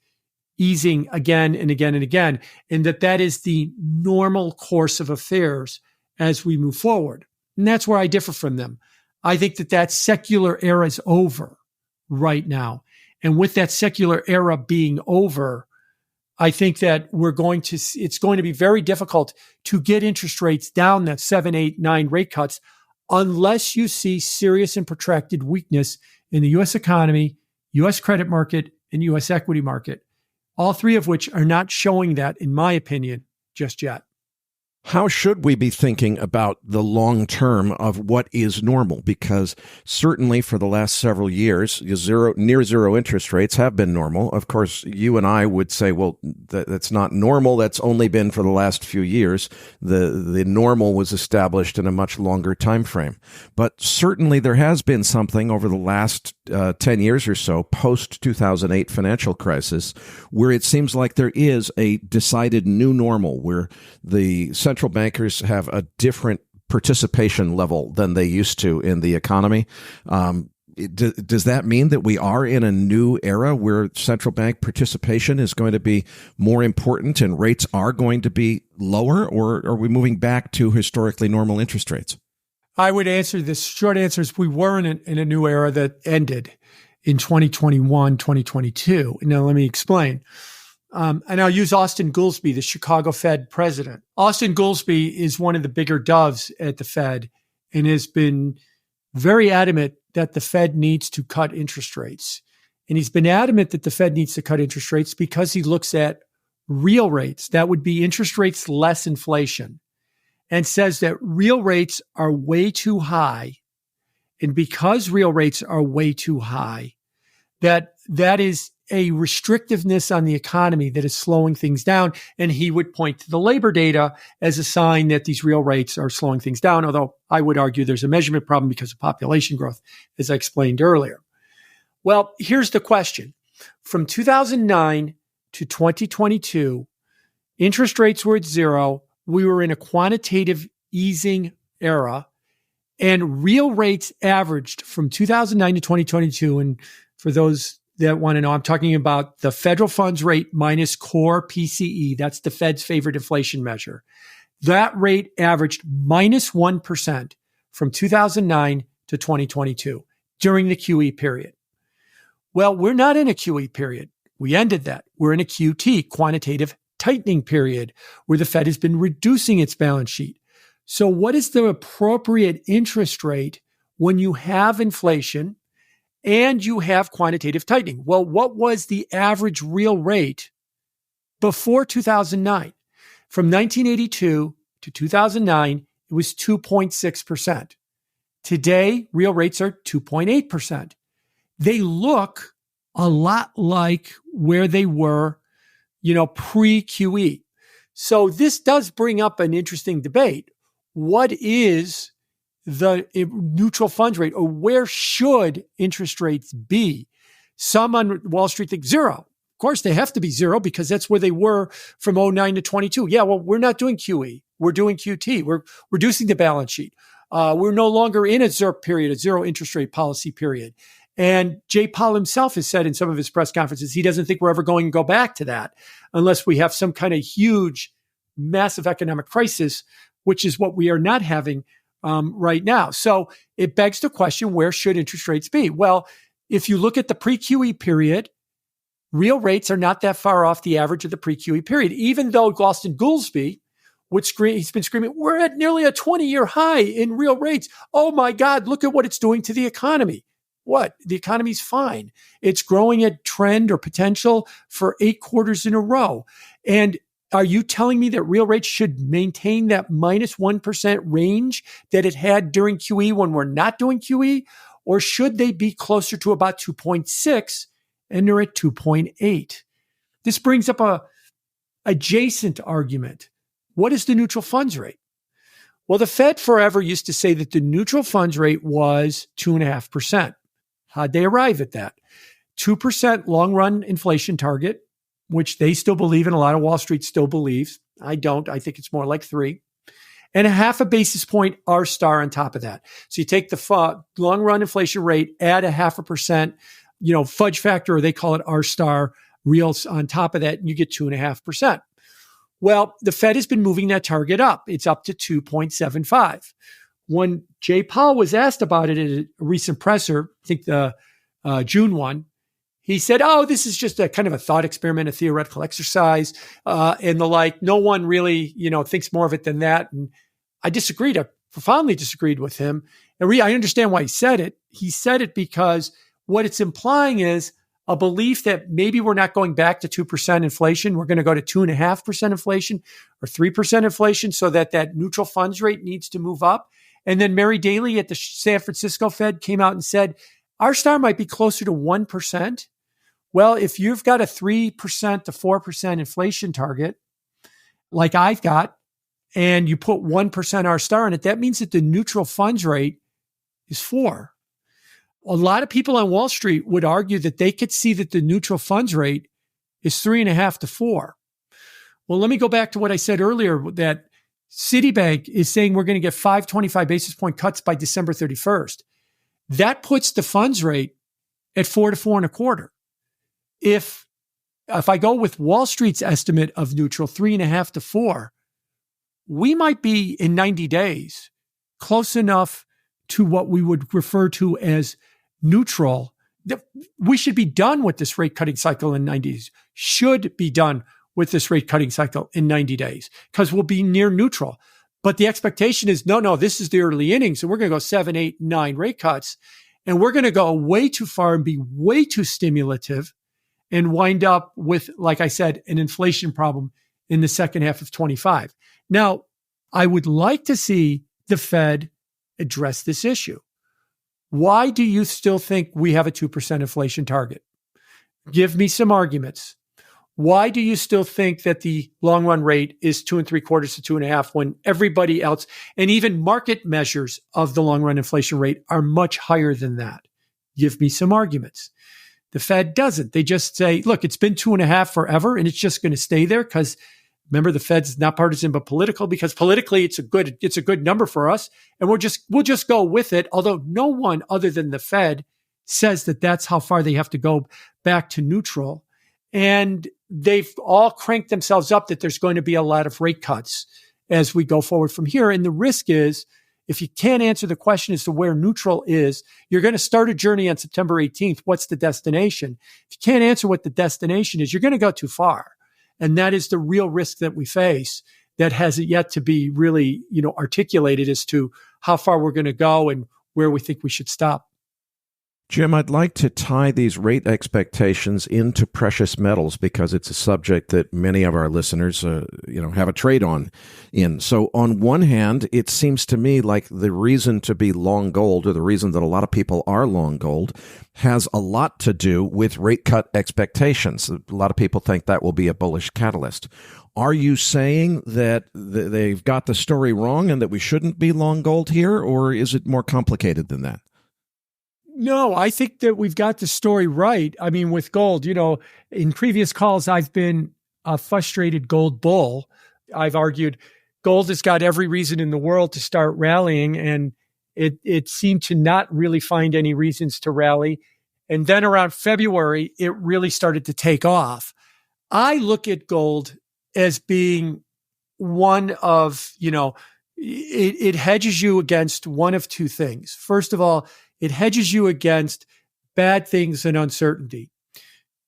S4: easing again and again and again, and that is the normal course of affairs as we move forward. And that's where I differ from them. I think that secular era is over right now. And with that secular era being over, I think that it's going to be very difficult to get interest rates down that 7, 8, 9 rate cuts unless you see serious and protracted weakness in the U.S. economy, U.S. credit market, and U.S. equity market, all three of which are not showing that, in my opinion, just yet.
S2: How should we be thinking about the long term of what is normal? Because certainly for the last several years, near zero interest rates have been normal. Of course, you and I would say, well, that's not normal. That's only been for the last few years. The normal was established in a much longer time frame. But certainly there has been something over the last 10 years or so, post-2008 financial crisis, where it seems like there is a decided new normal, where the central bankers have a different participation level than they used to in the economy. Does that mean that we are in a new era where central bank participation is going to be more important and rates are going to be lower, or are we moving back to historically normal interest rates?
S4: I would answer this. Short answer is we were in a new era that ended in 2021, 2022. Now, let me explain. And I'll use Austin Goolsbee, the Chicago Fed president. Austin Goolsbee is one of the bigger doves at the Fed and has been very adamant that the Fed needs to cut interest rates. And he's been adamant that the Fed needs to cut interest rates because he looks at real rates. That would be interest rates less inflation, and says that real rates are way too high. And because real rates are way too high, that is a restrictiveness on the economy that is slowing things down. And he would point to the labor data as a sign that these real rates are slowing things down, although I would argue there's a measurement problem because of population growth, as I explained earlier. Well, here's the question. From 2009 to 2022, interest rates were at zero. We were in a quantitative easing era, and real rates averaged from 2009 to 2022. And for those that want to know, I'm talking about the federal funds rate minus core PCE. That's the Fed's favorite inflation measure. That rate averaged minus 1% from 2009 to 2022 during the QE period. Well, we're not in a QE period. We ended that. We're in a QT, quantitative tightening period, where the Fed has been reducing its balance sheet. So what is the appropriate interest rate when you have inflation and you have quantitative tightening? Well, what was the average real rate before 2009? From 1982 to 2009, it was 2.6%. Today, real rates are 2.8%. They look a lot like where they were, pre-QE. So this does bring up an interesting debate. What is the neutral funds rate, or where should interest rates be? Some on Wall Street think zero. Of course, they have to be zero because that's where they were from 2009 to 22. Yeah, well, we're not doing QE. We're doing QT. We're reducing the balance sheet. We're no longer in a ZIRP period, a zero interest rate policy period. And Jay Powell himself has said in some of his press conferences, he doesn't think we're ever going to go back to that unless we have some kind of huge, massive economic crisis, which is what we are not having right now. So it begs the question, where should interest rates be? Well, if you look at the pre-QE period, real rates are not that far off the average of the pre-QE period, even though Austin Goolsbee he's been screaming, we're at nearly a 20-year high in real rates. Oh my God, look at what it's doing to the economy. What? The economy's fine. It's growing at trend or potential for 8 quarters in a row. And are you telling me that real rates should maintain that minus 1% range that it had during QE when we're not doing QE? Or should they be closer to about 2.6 and they're at 2.8? This brings up a adjacent argument. What is the neutral funds rate? Well, the Fed forever used to say that the neutral funds rate was 2.5%. How'd they arrive at that? 2% long-run inflation target, which they still believe in. A lot of Wall Street still believes. I don't. I think it's more like 3. And a half a basis point R star on top of that. So you take the long-run inflation rate, add a 0.5%, fudge factor, or they call it R star, reals on top of that, and you get 2.5%. Well, the Fed has been moving that target up. It's up to 2.75. When Jay Powell was asked about it at a recent presser, I think the June one, he said, oh, this is just a kind of a thought experiment, a theoretical exercise, and the like. No one really, thinks more of it than that. And I disagreed. I profoundly disagreed with him. And I understand why he said it. He said it because what it's implying is a belief that maybe we're not going back to 2% inflation. We're going to go to 2.5% inflation or 3% inflation so that neutral funds rate needs to move up. And then Mary Daly at the San Francisco Fed came out and said, our star might be closer to 1%. Well, if you've got a 3% to 4% inflation target, like I've got, and you put 1% R star on it, that means that the neutral funds rate is 4. A lot of people on Wall Street would argue that they could see that the neutral funds rate is 3.5 to 4. Well, let me go back to what I said earlier, that Citibank is saying we're going to get 5 25 basis point cuts by December 31st. That puts the funds rate at 4 to 4.25. If I go with Wall Street's estimate of neutral, 3.5 to 4, we might be in 90 days close enough to what we would refer to as neutral. We should be done with this rate cutting cycle in 90 days. Should be done with this rate cutting cycle in 90 days because we'll be near neutral. But the expectation is, no, this is the early innings and we're going to go 7, 8, 9 rate cuts. And we're going to go way too far and be way too stimulative and wind up with, like I said, an inflation problem in the second half of 25. Now, I would like to see the Fed address this issue. Why do you still think we have a 2% inflation target? Give me some arguments. Why do you still think that the long run rate is 2.75 to 2.5 when everybody else and even market measures of the long run inflation rate are much higher than that? Give me some arguments. The Fed doesn't. They just say, look, it's been 2.5 forever and it's just going to stay there because remember, the Fed's not partisan but political, because politically it's a good number for us, and we'll just go with it. Although no one other than the Fed says that that's how far they have to go back to neutral, and they've all cranked themselves up that there's going to be a lot of rate cuts as we go forward from here. And the risk is, if you can't answer the question as to where neutral is, you're going to start a journey on September 18th. What's the destination? If you can't answer what the destination is, you're going to go too far. And that is the real risk that we face that has yet to be really, articulated as to how far we're going to go and where we think we should stop.
S2: Jim, I'd like to tie these rate expectations into precious metals because it's a subject that many of our listeners, have a trade on in. So on one hand, it seems to me like the reason to be long gold, or the reason that a lot of people are long gold, has a lot to do with rate cut expectations. A lot of people think that will be a bullish catalyst. Are you saying that they've got the story wrong and that we shouldn't be long gold here, or is it more complicated than that?
S4: No, I think that we've got the story right. I mean, with gold, in previous calls, I've been a frustrated gold bull. I've argued gold has got every reason in the world to start rallying, and it seemed to not really find any reasons to rally. And then around February, it really started to take off. I look at gold as being one of, it hedges you against one of two things. First of all, it hedges you against bad things and uncertainty.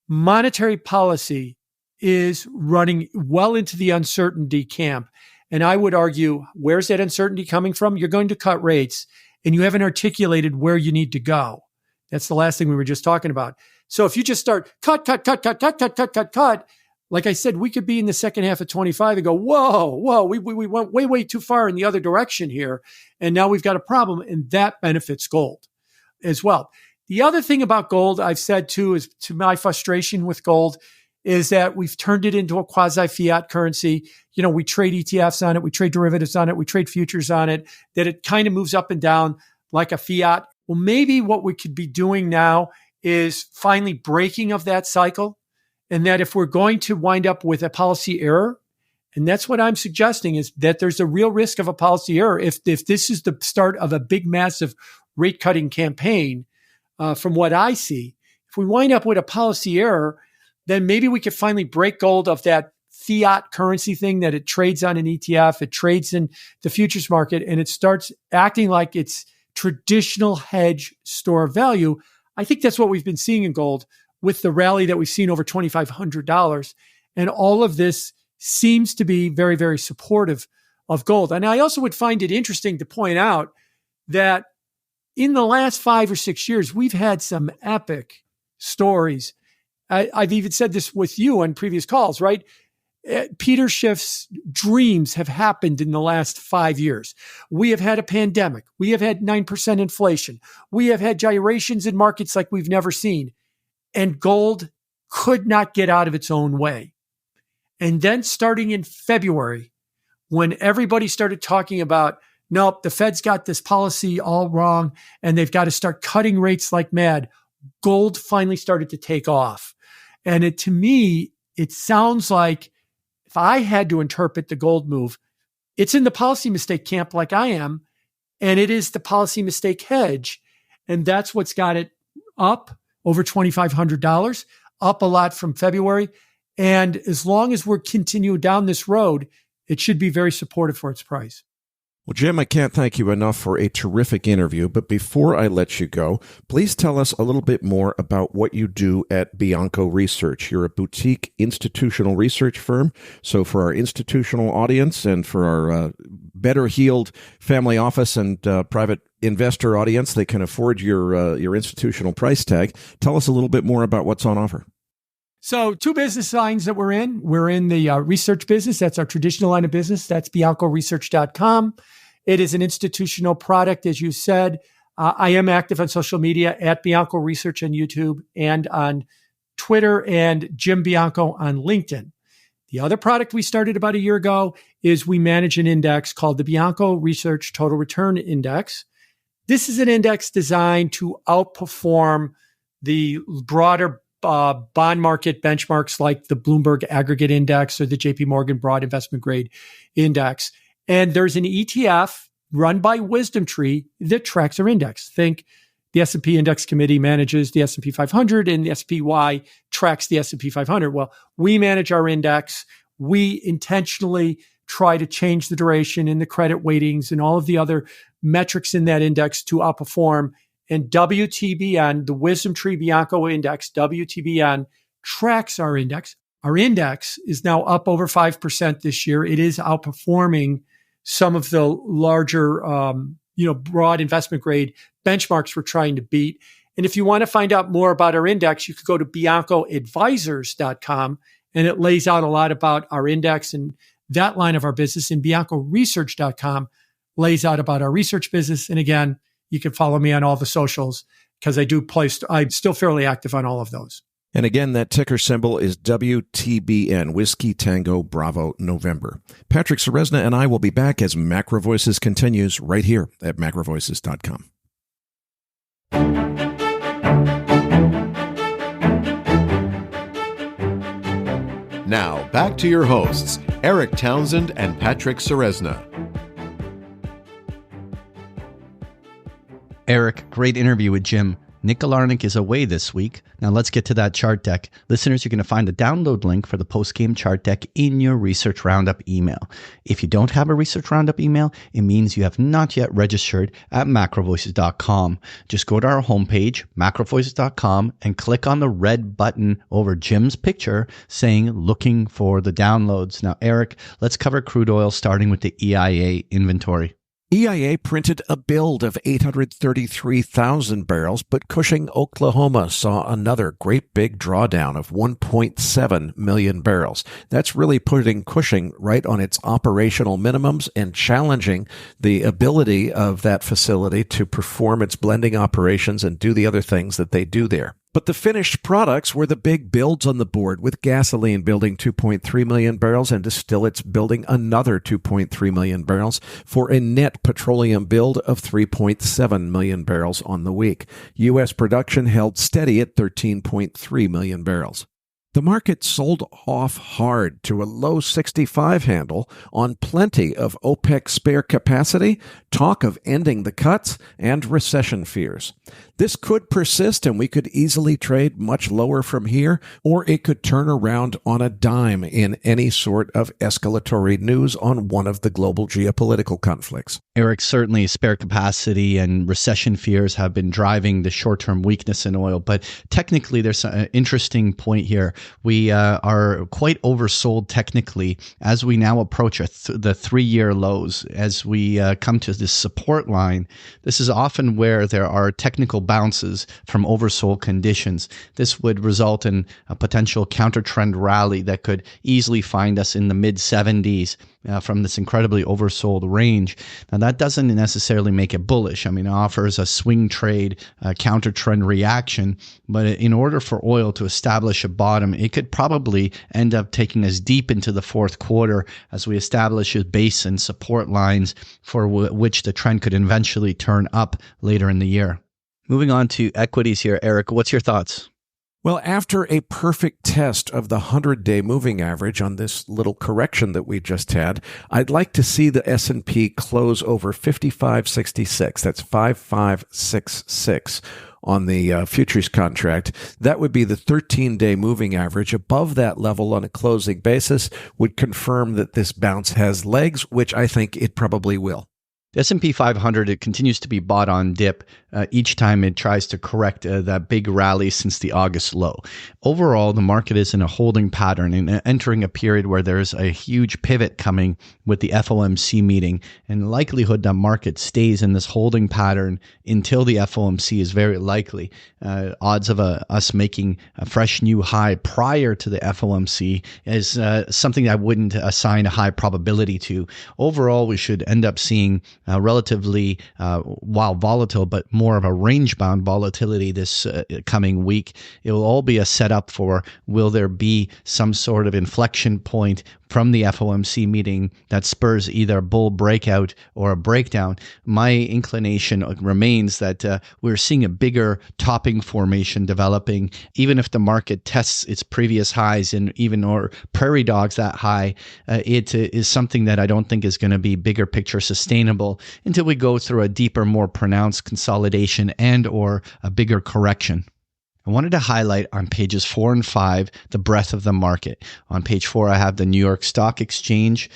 S4: Monetary policy is running well into the uncertainty camp. And I would argue, where's that uncertainty coming from? You're going to cut rates, and you haven't articulated where you need to go. That's the last thing we were just talking about. So if you just start cut, like I said, we could be in the second half of 25 and go, whoa, we went way too far in the other direction here. And now we've got a problem, and that benefits gold as well. The other thing about gold I've said too is, to my frustration with gold, is that we've turned it into a quasi-fiat currency. We trade ETFs on it, we trade derivatives on it, we trade futures on it, that it kind of moves up and down like a fiat. Well, maybe what we could be doing now is finally breaking of that cycle, and that if we're going to wind up with a policy error, and that's what I'm suggesting, is that there's a real risk of a policy error. If this is the start of a big, massive rate cutting campaign, from what I see, if we wind up with a policy error, then maybe we could finally break gold of that fiat currency thing that it trades on an ETF, it trades in the futures market, and it starts acting like it's traditional hedge store of value. I think that's what we've been seeing in gold with the rally that we've seen over $2,500. And all of this seems to be very, very supportive of gold. And I also would find it interesting to point out that in the last 5 or 6 years, we've had some epic stories. I've even said this with you on previous calls, right? Peter Schiff's dreams have happened in the last 5 years. We have had a pandemic. We have had 9% inflation. We have had gyrations in markets like we've never seen. And gold could not get out of its own way. And then starting in February, when everybody started talking about, nope, the Fed's got this policy all wrong and they've got to start cutting rates like mad, gold finally started to take off. And to me, it sounds like, if I had to interpret the gold move, it's in the policy mistake camp like I am, and it is the policy mistake hedge. And that's what's got it up over $2,500, up a lot from February. And as long as we're continuing down this road, it should be very supportive for its price.
S2: Well, Jim, I can't thank you enough for a terrific interview, but before I let you go, please tell us a little bit more about what you do at Bianco Research. You're a boutique institutional research firm, so for our institutional audience and for our better-heeled family office and private investor audience, they can afford your institutional price tag. Tell us a little bit more about what's on offer.
S4: So 2 business lines that we're in. We're in the research business. That's our traditional line of business. That's BiancoResearch.com. It is an institutional product, as you said. I am active on social media at Bianco Research on YouTube and on Twitter, and Jim Bianco on LinkedIn. The other product we started about a year ago is we manage an index called the Bianco Research Total Return Index. This is an index designed to outperform the broader bond market benchmarks like the Bloomberg Aggregate Index or the JP Morgan Broad Investment Grade Index. And there's an ETF run by WisdomTree that tracks our index. Think the S&P Index Committee manages the S&P 500 and the SPY tracks the S&P 500. Well, we manage our index. We intentionally try to change the duration and the credit weightings and all of the other metrics in that index to outperform. And WTBN, the WisdomTree Bianco Index, WTBN, tracks our index. Our index is now up over 5% this year. It is outperforming some of the larger, broad investment grade benchmarks we're trying to beat. And if you want to find out more about our index, you could go to BiancoAdvisors.com, and it lays out a lot about our index and that line of our business. And BiancoResearch.com lays out about our research business. And again, you can follow me on all the socials because I'm still fairly active on all of those.
S2: And again, that ticker symbol is WTBN, Whiskey Tango Bravo November. Patrick Ceresna and I will be back as MacroVoices continues right here at MacroVoices.com.
S1: Now, back to your hosts, Eric Townsend and Patrick Ceresna.
S3: Eric, great interview with Jim. Nick Galarnik is away this week. Now let's get to that chart deck. Listeners, you're going to find the download link for the post-game chart deck in your Research Roundup email. If you don't have a Research Roundup email, it means you have not yet registered at MacroVoices.com. Just go to our homepage, MacroVoices.com, and click on the red button over Jim's picture saying looking for the downloads. Now, Eric, let's cover crude oil starting with the EIA inventory.
S2: EIA printed a build of 833,000 barrels, but Cushing, Oklahoma saw another great big drawdown of 1.7 million barrels. That's really putting Cushing right on its operational minimums and challenging the ability of that facility to perform its blending operations and do the other things that they do there. But the finished products were the big builds on the board, with gasoline building 2.3 million barrels and distillates building another 2.3 million barrels for a net petroleum build of 3.7 million barrels on the week. U.S. production held steady at 13.3 million barrels. The market sold off hard to a low 65 handle on plenty of OPEC spare capacity, talk of ending the cuts, and recession fears. This could persist and we could easily trade much lower from here, or it could turn around on a dime in any sort of escalatory news on one of the global geopolitical conflicts.
S3: Eric, certainly spare capacity and recession fears have been driving the short-term weakness in oil, but technically there's an interesting point here. We are quite oversold technically as we now approach the 3-year lows. As we come to this support line, this is often where there are technical bounces from oversold conditions. This would result in a potential counter-trend rally that could easily find us in the mid-70s. From this incredibly oversold range. Now, that doesn't necessarily make it bullish. I mean, it offers a swing trade, counter trend reaction. But in order for oil to establish a bottom, it could probably end up taking us deep into the fourth quarter as we establish a base and support lines for which the trend could eventually turn up later in the year. Moving on to equities here, Eric, what's your thoughts?
S2: Well, after a perfect test of the 100-day moving average on this little correction that we just had, I'd like to see the S&P close over 5566. That's 5566 on the futures contract. That would be the 13-day moving average. Above that level on a closing basis would confirm that this bounce has legs, which I think it probably will.
S3: The S&P 500, it continues to be bought on dip each time it tries to correct that big rally since the August low. Overall, the market is in a holding pattern and entering a period where there's a huge pivot coming with the FOMC meeting, and the likelihood that market stays in this holding pattern until the FOMC is very likely. Odds of us making a fresh new high prior to the FOMC is something I wouldn't assign a high probability to. Overall, we should end up seeing relatively, while volatile, but more of a range-bound volatility this coming week. It will all be a setup for, will there be some sort of inflection point from the FOMC meeting that spurs either a bull breakout or a breakdown? My inclination remains that we're seeing a bigger topping formation developing. Even if the market tests its previous highs and even or prairie dogs that high, it is something that I don't think is going to be bigger picture sustainable until we go through a deeper, more pronounced consolidation and or a bigger correction. I wanted to highlight on pages 4 and 5 the breadth of the market. On page 4, I have the New York Stock Exchange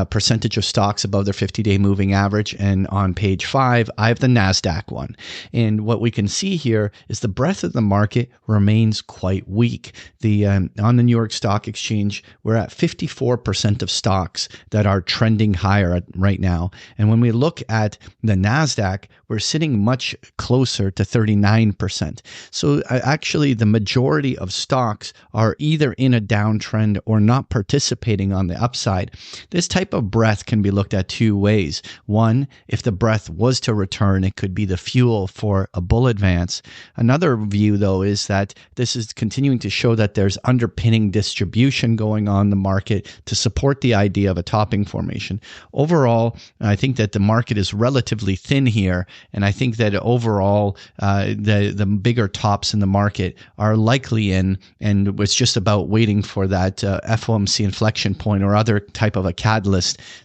S3: percentage of stocks above their 50-day moving average. And on page 5, I have the NASDAQ one. And what we can see here is the breadth of the market remains quite weak. On the New York Stock Exchange, we're at 54% of stocks that are trending higher right now. And when we look at the NASDAQ, we're sitting much closer to 39%. So actually, the majority of stocks are either in a downtrend or not participating on the upside. This type of breadth can be looked at two ways. One, if the breadth was to return, it could be the fuel for a bull advance. Another view, though, is that this is continuing to show that there's underpinning distribution going on in the market to support the idea of a topping formation. Overall, I think that the market is relatively thin here, and I think that overall, the bigger tops in the market are likely in, and it's just about waiting for that FOMC inflection point or other type of a catalyst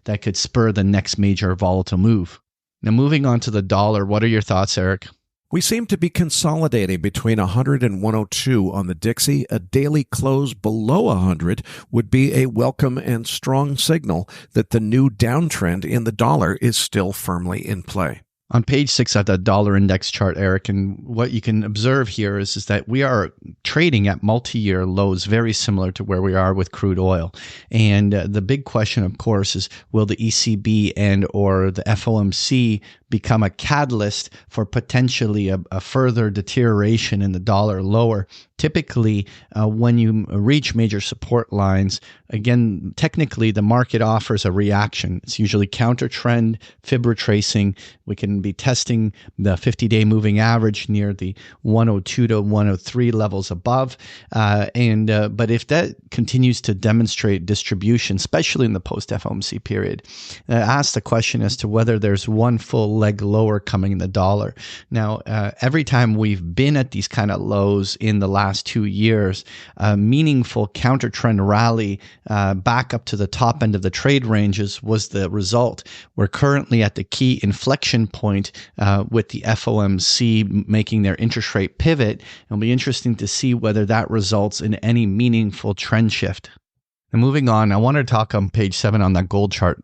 S3: that could spur the next major volatile move. Now, moving on to the dollar, what are your thoughts, Eric?
S2: We seem to be consolidating between 100 and 102 on the Dixie. A daily close below 100 would be a welcome and strong signal that the new downtrend in the dollar is still firmly in play.
S3: On page 6 of the dollar index chart, Eric, and what you can observe here is that we are trading at multi-year lows, very similar to where we are with crude oil. And the big question, of course, is will the ECB and or the FOMC become a catalyst for potentially a further deterioration in the dollar lower? Typically, when you reach major support lines, again, technically the market offers a reaction. It's usually counter trend, fib retracing. We can be testing the 50-day moving average near the 102 to 103 levels above. But if that continues to demonstrate distribution, especially in the post-FOMC period, ask the question as to whether there's one full leg lower coming in the dollar. Now, every time we've been at these kind of lows in the last 2 years, a meaningful counter trend rally back up to the top end of the trade ranges was the result. We're currently at the key inflection point with the FOMC making their interest rate pivot. It'll be interesting to see whether that results in any meaningful trend shift. And moving on, I want to talk on page 7 on that gold chart.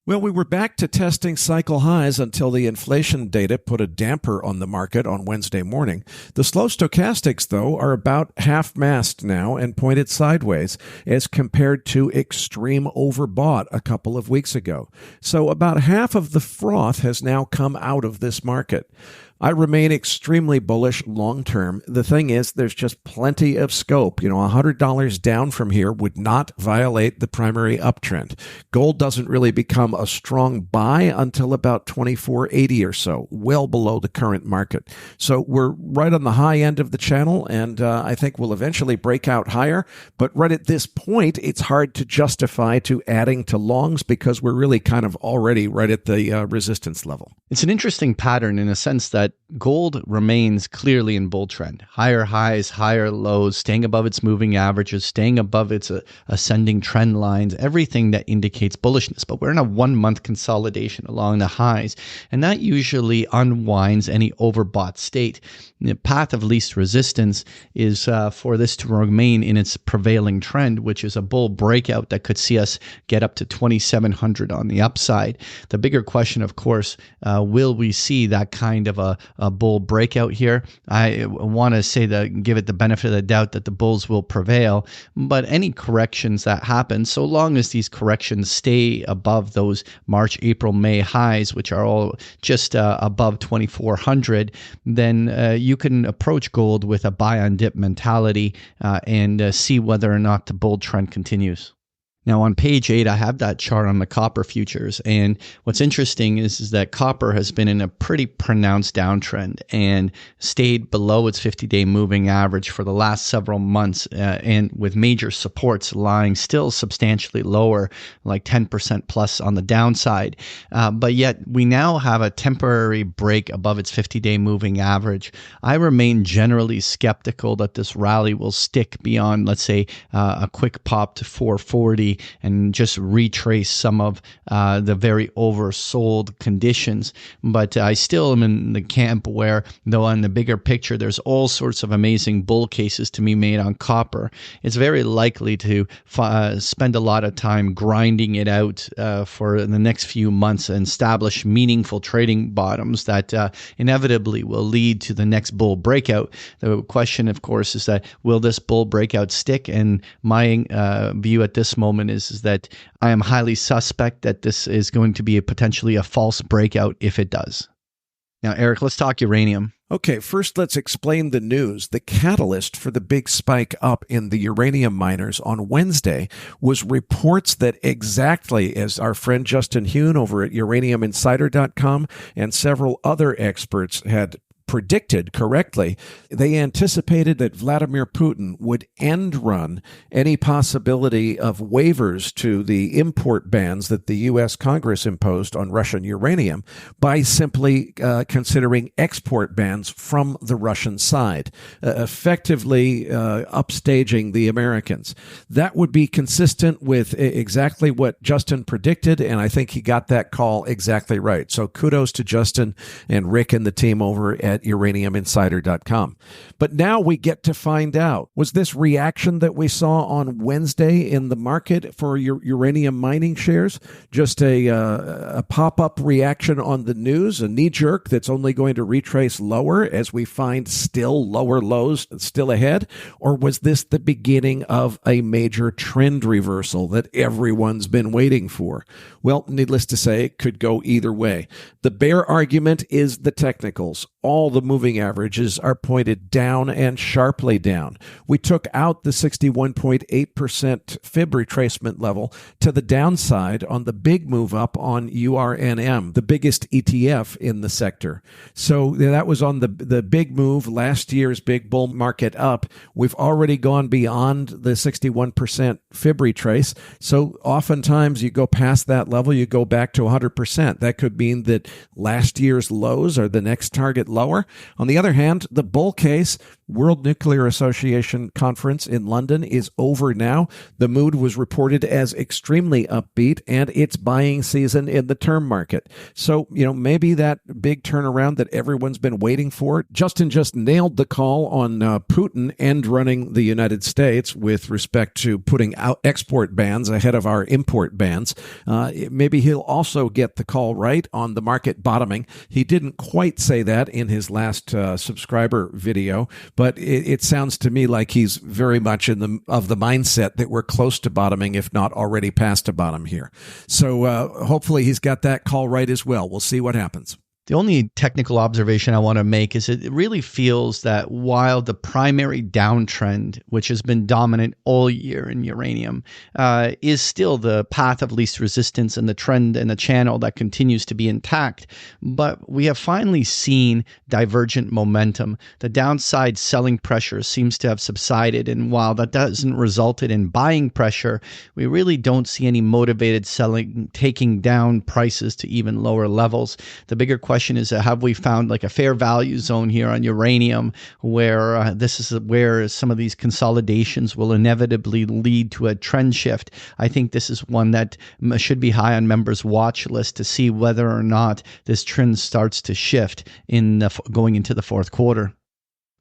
S2: Well, we were back to testing cycle highs until the inflation data put a damper on the market on Wednesday morning. The slow stochastics, though, are about half-mast now and pointed sideways as compared to extreme overbought a couple of weeks ago. So about half of the froth has now come out of this market. I remain extremely bullish long-term. The thing is, there's just plenty of scope. $100 down from here would not violate the primary uptrend. Gold doesn't really become a strong buy until about 24.80 or so, well below the current market. So we're right on the high end of the channel, and I think we'll eventually break out higher. But right at this point, it's hard to justify to adding to longs because we're really kind of already right at the resistance level.
S3: It's an interesting pattern in a sense that gold remains clearly in bull trend. Higher highs, higher lows, staying above its moving averages, staying above its ascending trend lines, everything that indicates bullishness. But we're in a 1-month consolidation along the highs, and that usually unwinds any overbought state. The path of least resistance is for this to remain in its prevailing trend, which is a bull breakout that could see us get up to 2,700 on the upside. The bigger question, of course, will we see that kind of a bull breakout here? I want to say that, give it the benefit of the doubt that the bulls will prevail, but any corrections that happen, so long as these corrections stay above those March, April, May highs, which are all just above 2,400, then you can approach gold with a buy on dip mentality and see whether or not the bull trend continues. Now on page 8, I have that chart on the copper futures, and what's interesting is that copper has been in a pretty pronounced downtrend and stayed below its 50-day moving average for the last several months, and with major supports lying still substantially lower, like 10% plus on the downside. But yet we now have a temporary break above its 50-day moving average. I remain generally skeptical that this rally will stick beyond, let's say, a quick pop to 440 and just retrace some of the very oversold conditions. But I still am in the camp where, though on the bigger picture, there's all sorts of amazing bull cases to be made on copper. It's very likely to spend a lot of time grinding it out for the next few months and establish meaningful trading bottoms that inevitably will lead to the next bull breakout. The question, of course, is that will this bull breakout stick? And my view at this moment is that I am highly suspect that this is going to be potentially a false breakout if it does. Now, Eric, let's talk uranium.
S2: Okay, first let's explain the news. The catalyst for the big spike up in the uranium miners on Wednesday was reports that, exactly as our friend Justin Hune over at uraniuminsider.com and several other experts had predicted correctly, they anticipated that Vladimir Putin would end run any possibility of waivers to the import bans that the U.S. Congress imposed on Russian uranium by simply considering export bans from the Russian side, effectively upstaging the Americans. That would be consistent with exactly what Justin predicted, and I think he got that call exactly right. So kudos to Justin and Rick and the team over at at uraniuminsider.com. But now we get to find out, was this reaction that we saw on Wednesday in the market for uranium mining shares just a pop-up reaction on the news, a knee-jerk that's only going to retrace lower as we find still lower lows still ahead? Or was this the beginning of a major trend reversal that everyone's been waiting for? Well, needless to say, it could go either way. The bear argument is the technicals. All the moving averages are pointed down and sharply down. We took out the 61.8% fib retracement level to the downside on the big move up on URNM, the biggest ETF in the sector. So that was on the big move, last year's big bull market up. We've already gone beyond the 61% fib retrace. So oftentimes you go past that level, you go back to 100%. That could mean that last year's lows are the next target lower. On the other hand, the bull case, World Nuclear Association conference in London, is over now. The mood was reported as extremely upbeat, and it's buying season in the term market. So, maybe that big turnaround that everyone's been waiting for. Justin just nailed the call on Putin end running the United States with respect to putting out export bans ahead of our import bans. Maybe he'll also get the call right on the market bottoming. He didn't quite say that in his last subscriber video, but it sounds to me like he's very much of the mindset that we're close to bottoming, if not already past a bottom here. So hopefully he's got that call right as well. We'll see what happens.
S3: The only technical observation I want to make is it really feels that while the primary downtrend, which has been dominant all year in uranium, is still the path of least resistance and the trend and the channel that continues to be intact, but we have finally seen divergent momentum. The downside selling pressure seems to have subsided, and while that doesn't result in buying pressure, we really don't see any motivated selling taking down prices to even lower levels. The bigger question is, have we found like a fair value zone here on uranium where this is where some of these consolidations will inevitably lead to a trend shift? I think this is one that should be high on members' watch list to see whether or not this trend starts to shift going into the fourth quarter.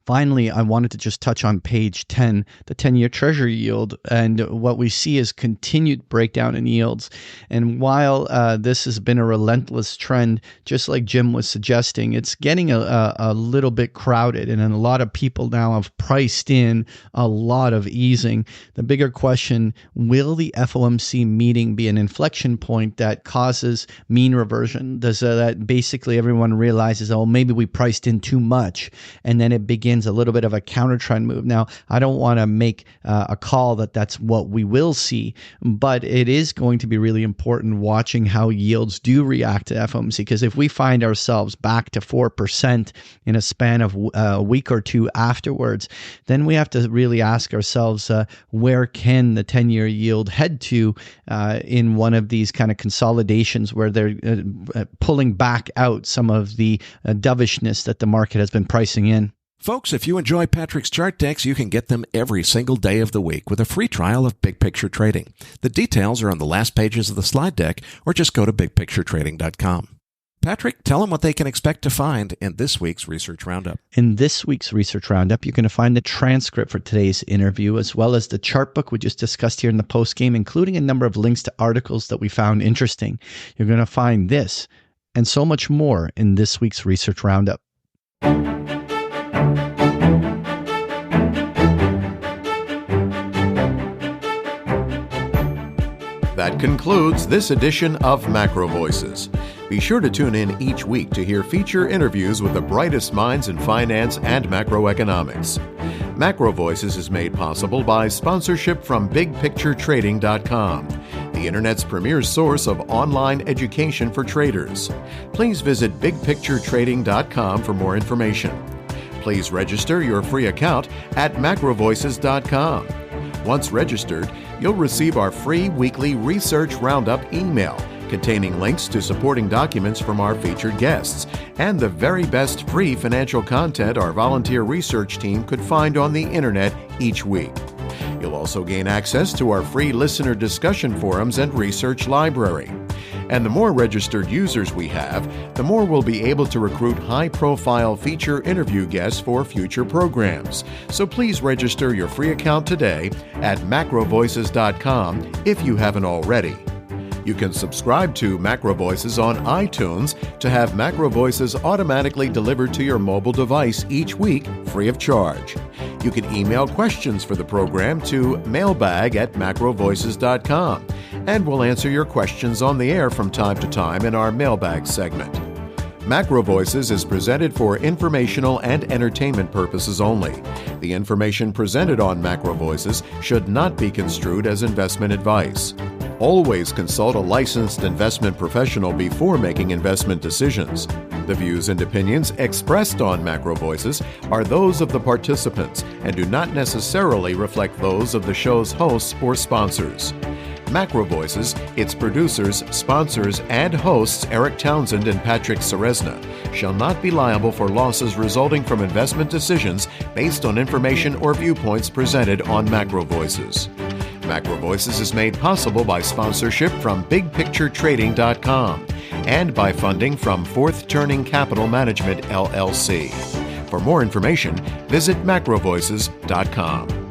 S3: Finally, I wanted to just touch on page 10, the 10-year Treasury yield, and what we see is continued breakdown in yields. And while this has been a relentless trend, just like Jim was suggesting, it's getting a little bit crowded, and a lot of people now have priced in a lot of easing. The bigger question, will the FOMC meeting be an inflection point that causes mean reversion? Does that basically everyone realizes, oh, maybe we priced in too much, and then it begins a little bit of a counter trend move. Now, I don't want to make a call that that's what we will see, but it is going to be really important watching how yields do react to FOMC, because if we find ourselves back to 4% in a span of a week or two afterwards, then we have to really ask ourselves, where can the 10-year yield head to in one of these kind of consolidations where they're pulling back out some of the dovishness that the market has been pricing in.
S2: Folks, if you enjoy Patrick's chart decks, you can get them every single day of the week with a free trial of Big Picture Trading. The details are on the last pages of the slide deck, or just go to bigpicturetrading.com. Patrick, tell them what they can expect to find in this week's Research Roundup.
S3: In this week's Research Roundup, you're going to find the transcript for today's interview, as well as the chart book we just discussed here in the postgame, including a number of links to articles that we found interesting. You're going to find this and so much more in this week's Research Roundup.
S1: That concludes this edition of MacroVoices. Be sure to tune in each week to hear feature interviews with the brightest minds in finance and macroeconomics. MacroVoices is made possible by sponsorship from BigPictureTrading.com, the Internet's premier source of online education for traders. Please visit BigPictureTrading.com for more information. Please register your free account at MacroVoices.com. Once registered, you'll receive our free weekly Research Roundup email containing links to supporting documents from our featured guests and the very best free financial content our volunteer research team could find on the internet each week. You'll also gain access to our free listener discussion forums and research library. And the more registered users we have, the more we'll be able to recruit high-profile feature interview guests for future programs. So please register your free account today at MacroVoices.com if you haven't already. You can subscribe to MacroVoices on iTunes to have MacroVoices automatically delivered to your mobile device each week, free of charge. You can email questions for the program to mailbag@macrovoices.com, and we'll answer your questions on the air from time to time in our mailbag segment. MacroVoices is presented for informational and entertainment purposes only. The information presented on MacroVoices should not be construed as investment advice. Always consult a licensed investment professional before making investment decisions. The views and opinions expressed on MacroVoices are those of the participants and do not necessarily reflect those of the show's hosts or sponsors. MacroVoices, its producers, sponsors, and hosts Eric Townsend and Patrick Ceresna shall not be liable for losses resulting from investment decisions based on information or viewpoints presented on MacroVoices. MacroVoices is made possible by sponsorship from BigPictureTrading.com and by funding from Fourth Turning Capital Management, LLC. For more information, visit MacroVoices.com.